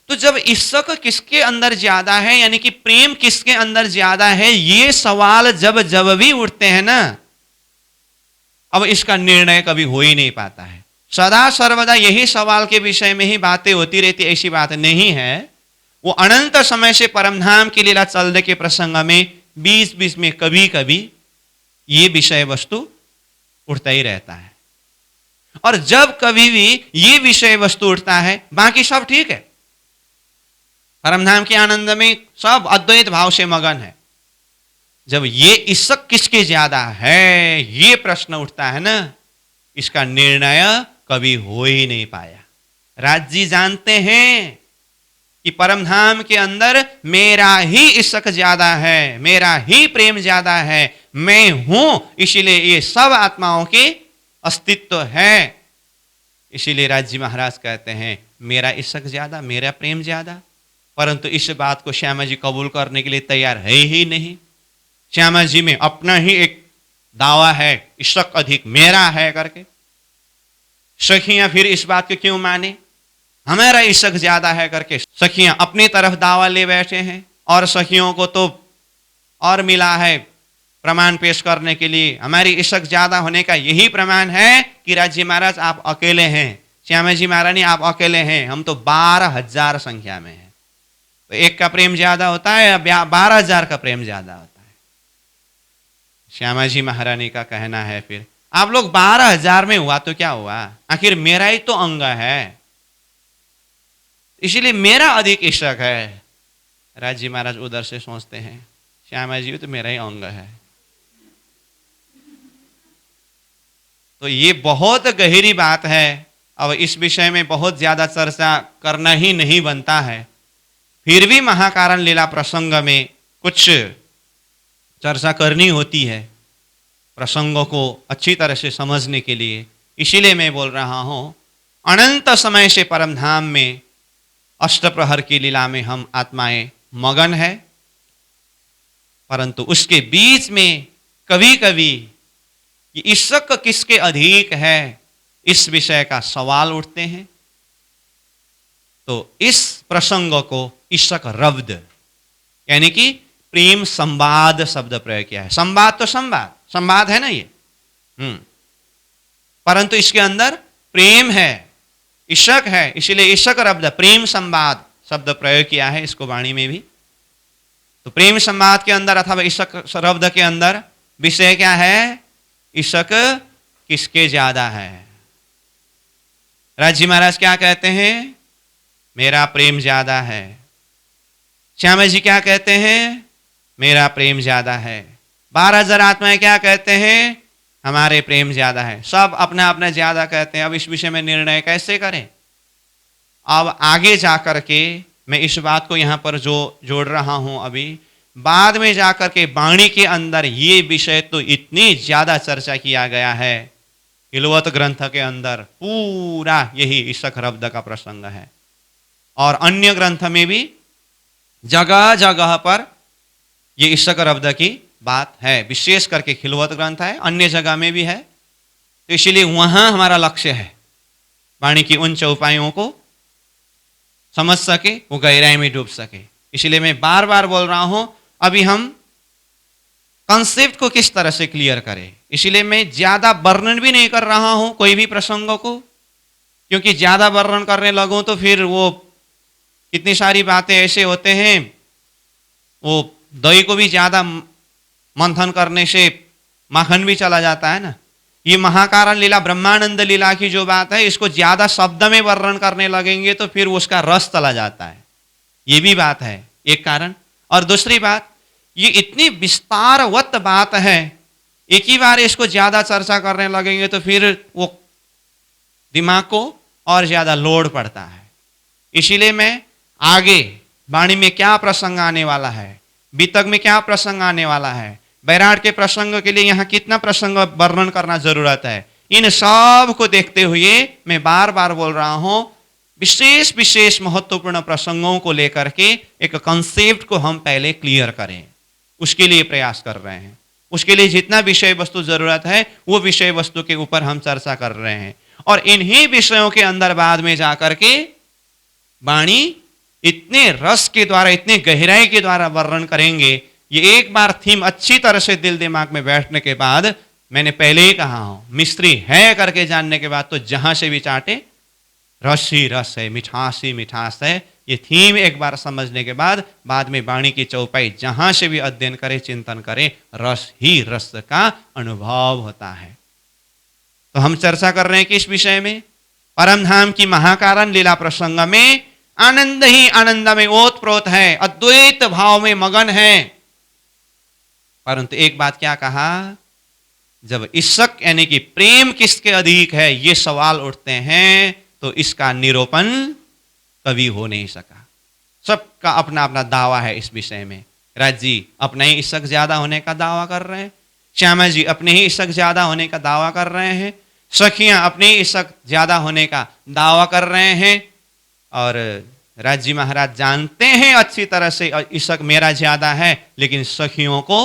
तो जब इश्क किसके अंदर ज्यादा है, यानी कि प्रेम किसके अंदर ज्यादा है, ये सवाल जब जब भी उठते हैं ना, अब इसका निर्णय कभी हो ही नहीं पाता है। सदा सर्वदा यही सवाल के विषय में ही बातें होती रहती, ऐसी बात नहीं है। वो अनंत समय से परमधाम की लीला चलने के प्रसंग में बीच बीच में कभी कभी ये विषय वस्तु उठता ही रहता है। और जब कभी भी ये विषय वस्तु उठता है, बाकी सब ठीक है, परमधाम के आनंद में सब अद्वैत भाव से मगन है। जब ये इश्क किसके ज्यादा है, ये प्रश्न उठता है ना, इसका निर्णय कभी हो ही नहीं पाया। राज जी जानते हैं कि परमधाम के अंदर मेरा ही इश्क ज्यादा है, मेरा ही प्रेम ज्यादा है, मैं हूं, इसीलिए ये सब आत्माओं के अस्तित्व है। इसीलिए राज जी महाराज कहते हैं मेरा इश्क ज्यादा, मेरा प्रेम ज्यादा। परंतु इस बात को श्यामा जी कबूल करने के लिए तैयार है ही नहीं। श्यामा जी में अपना ही एक दावा है, इश्क अधिक मेरा है करके। सखियां फिर इस बात को क्यों माने, हमारा इश्क ज्यादा है करके सखियां अपनी तरफ दावा ले बैठे हैं। और सखियों को तो और मिला है प्रमाण पेश करने के लिए, हमारी इश्क ज्यादा होने का यही प्रमाण है कि राज्य महाराज आप अकेले हैं, श्यामा जी महारानी आप अकेले हैं, हम तो 12,000 संख्या में हैं। तो एक का प्रेम ज्यादा होता है या 12,000 का प्रेम ज्यादा होता है। श्यामा जी महारानी का कहना है फिर आप लोग 12,000 में हुआ तो क्या हुआ, आखिर मेरा ही तो अंग है, इसीलिए मेरा अधिक इश्क है। राज जी महाराज उधर से सोचते हैं श्यामा जी तो मेरा ही अंग है। तो ये बहुत गहरी बात है। अब इस विषय में बहुत ज्यादा चर्चा करना ही नहीं बनता है, फिर भी महाकारण लीला प्रसंग में कुछ चर्चा करनी होती है प्रसंगों को अच्छी तरह से समझने के लिए। इसीलिए मैं बोल रहा हूं अनंत समय से परमधाम में अष्टप्रहर की लीला में हम आत्माएं मगन है, परंतु उसके बीच में कभी कभी ये इश्क किसके अधिक है इस विषय का सवाल उठते हैं। तो इस प्रसंग को इश्क रब्द यानी कि प्रेम संवाद शब्द प्रयोग किया है। संवाद तो संवाद है ना ये, परंतु इसके अंदर प्रेम है, इश्क है, इसलिए इश्क रब्द प्रेम संवाद शब्द प्रयोग किया है इसको वाणी में भी। तो प्रेम संवाद के अंदर अथवा इश्क रब्द के अंदर विषय क्या है, इश्क किसके ज्यादा है। राज जी महाराज क्या कहते हैं, मेरा प्रेम ज्यादा है। श्यामा जी क्या कहते हैं, मेरा प्रेम ज्यादा है। 12,000 आत्माएं क्या कहते हैं, हमारे प्रेम ज्यादा है। सब अपना अपना ज्यादा कहते हैं। अब इस विषय में निर्णय कैसे करें। अब आगे जाकर के मैं इस बात को यहां पर जो जोड़ रहा हूं, अभी बाद में जाकर के वाणी के अंदर ये विषय तो इतनी ज्यादा चर्चा किया गया है, हिलवत ग्रंथ के अंदर पूरा यही इश्क रब्द का प्रसंग है। और अन्य ग्रंथ में भी जगह जगह पर ये इश्क रब्द की बात है, विशेष करके खिलवत ग्रंथ है, अन्य जगह में भी है। तो इसलिए वहां हमारा लक्ष्य है वाणी की उन चौपाइयों को समझ सके, वो गहराई में डूब सके। इसलिए मैं बार बार बोल रहा हूं अभी हम कंसेप्ट को किस तरह से क्लियर करें। इसलिए मैं ज्यादा वर्णन भी नहीं कर रहा हूं कोई भी प्रसंगों को, क्योंकि ज्यादा वर्णन करने लगूं तो फिर वो कितनी सारी बातें ऐसे होते हैं, वो दही को भी ज्यादा मंथन करने से माखन भी चला जाता है ना। ये महाकारण लीला ब्रह्मानंद लीला की जो बात है, इसको ज्यादा शब्द में वर्णन करने लगेंगे तो फिर उसका रस चला जाता है। ये भी बात है एक कारण। और दूसरी बात, ये इतनी विस्तारवत बात है, एक ही बार इसको ज्यादा चर्चा करने लगेंगे तो फिर वो दिमाग को और ज्यादा लोड पड़ता है। इसीलिए मैं आगे वाणी में क्या प्रसंग आने वाला है, बीतक में क्या प्रसंग आने वाला है, बैराट के प्रसंग के लिए यहाँ कितना प्रसंग वर्णन करना जरूरत है, इन सब को देखते हुए मैं बार बार बोल रहा हूं विशेष विशेष महत्वपूर्ण प्रसंगों को लेकर के एक कंसेप्ट को हम पहले क्लियर करें, उसके लिए प्रयास कर रहे हैं। उसके लिए जितना विषय वस्तु जरूरत है वो विषय वस्तु के ऊपर हम चर्चा कर रहे हैं। और इन्हीं विषयों के अंदर बाद में जाकर के वाणी इतने रस के द्वारा, इतने गहराई के द्वारा वर्णन करेंगे। ये एक बार थीम अच्छी तरह से दिल दिमाग में बैठने के बाद, मैंने पहले ही कहा हूं, मिस्त्री है करके जानने के बाद तो जहां से भी चाटे रस ही रस है, मिठास ही मिठास है। ये थीम एक बार समझने के बाद में वाणी की चौपाई जहां से भी अध्ययन करे, चिंतन करे, रस ही रस का अनुभव होता है। तो हम चर्चा कर रहे हैं किस विषय में? परमधाम की महाकारण लीला प्रसंग में आनंद ही आनंद में ओतप्रोत है, अद्वैत भाव में मगन है। परंतु एक बात क्या कहा, जब इश्क यानी कि प्रेम किसके अधिक है ये सवाल उठते हैं, तो इसका निरूपण कभी हो नहीं सका। सबका अपना अपना दावा है इस विषय में। राज जी अपने ही इश्क ज्यादा होने का दावा कर रहे हैं, श्यामा जी अपने ही इश्क ज्यादा होने का दावा कर रहे हैं, सखियां अपने ही इश्क ज्यादा होने का दावा कर रहे हैं, और राज जी महाराज जानते हैं अच्छी तरह से इश्क मेरा ज्यादा है, लेकिन सखियों को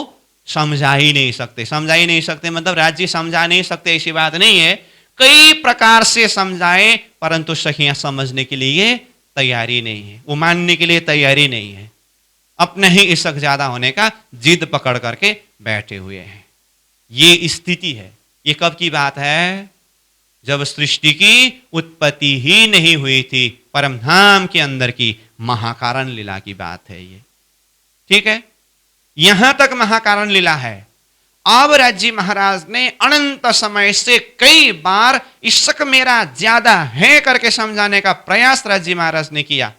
समझा ही नहीं सकते। समझा ही नहीं सकते मतलब राज जी समझा नहीं सकते ऐसी बात नहीं है, कई प्रकार से समझाए, परंतु सखियां समझने के लिए तैयारी नहीं है, वो मानने के लिए तैयारी नहीं है, अपने ही इश्क ज्यादा होने का जिद पकड़ करके बैठे हुए हैं। ये स्थिति है। ये कब की बात है? जब सृष्टि की उत्पत्ति ही नहीं हुई थी, परमधाम के अंदर की महाकारण लीला की बात है ये। ठीक है, यहां तक महाकारण लीला है। अब राजी महाराज ने अनंत समय से कई बार इश्क मेरा ज्यादा है करके समझाने का प्रयास राजी महाराज ने किया,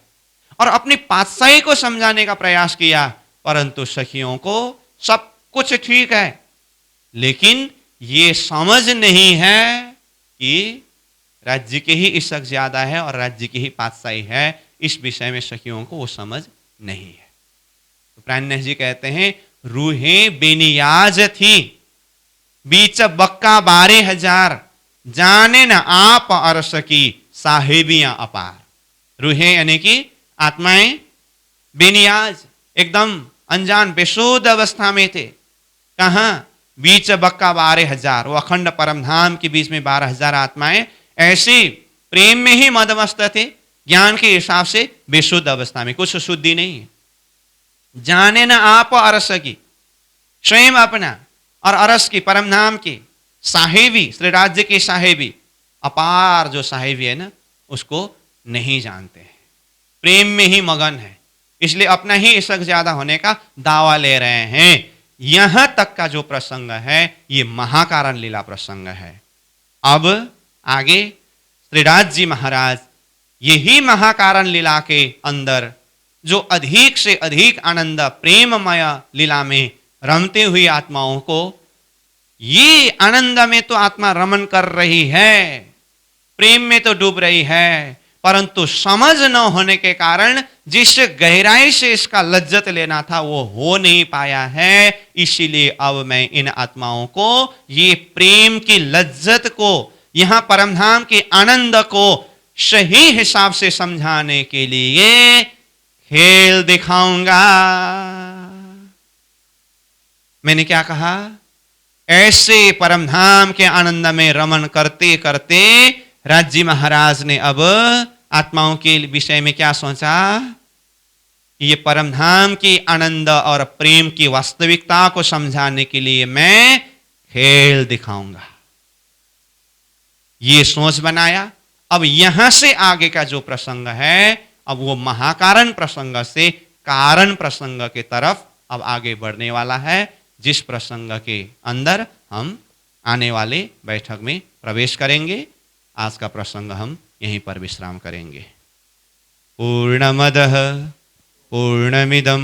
और अपनी पातशाही को समझाने का प्रयास किया, परंतु सखियों को सब कुछ ठीक है, लेकिन ये समझ नहीं है कि राज्य के ही इश्क ज्यादा है और राज्य की ही पातशाही है। इस विषय में सखियों को वो समझ नहीं है। तो प्राणनाथ जी कहते हैं, रूहें बेनियाज थी, बीच बक्का 12,000, जाने न आप अरस की साहेबियां अपार। रूहें यानी कि आत्माएं बेनियाज, एकदम अनजान बेसुध अवस्था में थे। कहां? बीच बक्का 12,000, वो अखंड परमधाम के बीच में 12,000 आत्माएं ऐसी प्रेम में ही मदमस्त थे, ज्ञान के हिसाब से बेसुध अवस्था में, कुछ शुद्धि नहीं है। जाने न आप अरस की, स्वयं अपना और अरस की, परमधाम की साहेबी, श्री राज्य की साहेबी, अपार जो साहेबी है ना, उसको नहीं जानते हैं, प्रेम में ही मगन है, इसलिए अपना ही इश्क ज्यादा होने का दावा ले रहे हैं। यहां तक का जो प्रसंग है ये महाकारण लीला प्रसंग है। अब आगे श्रीराज जी महाराज यही महाकारण लीला के अंदर जो अधिक से अधिक आनंद प्रेममय लीला में रमते हुई आत्माओं को, ये आनंद में तो आत्मा रमन कर रही है, प्रेम में तो डूब रही है, परंतु समझ न होने के कारण जिस गहराई से इसका लज्जत लेना था वो हो नहीं पाया है। इसीलिए अब मैं इन आत्माओं को ये प्रेम की लज्जत को, यहां परमधाम के आनंद को सही हिसाब से समझाने के लिए खेल दिखाऊंगा। मैंने क्या कहा? ऐसे परमधाम के आनंद में रमन करते करते राज्य महाराज ने अब आत्माओं के विषय में क्या सोचा? ये परमधाम के आनंद और प्रेम की वास्तविकता को समझाने के लिए मैं खेल दिखाऊंगा, ये सोच बनाया। अब यहां से आगे का जो प्रसंग है, अब वो महाकारण प्रसंग से कारण प्रसंग के तरफ अब आगे बढ़ने वाला है, जिस प्रसंग के अंदर हम आने वाले बैठक में प्रवेश करेंगे। आज का प्रसंग हम यहीं पर विश्राम करेंगे। पूर्णमदः पूर्णमिदं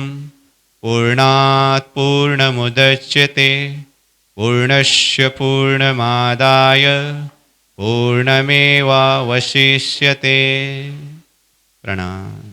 पूर्णात् पूर्णमुदच्यते पूर्णस्य पूर्णमादाय पूर्णमेवावशिष्यते। प्रणाम।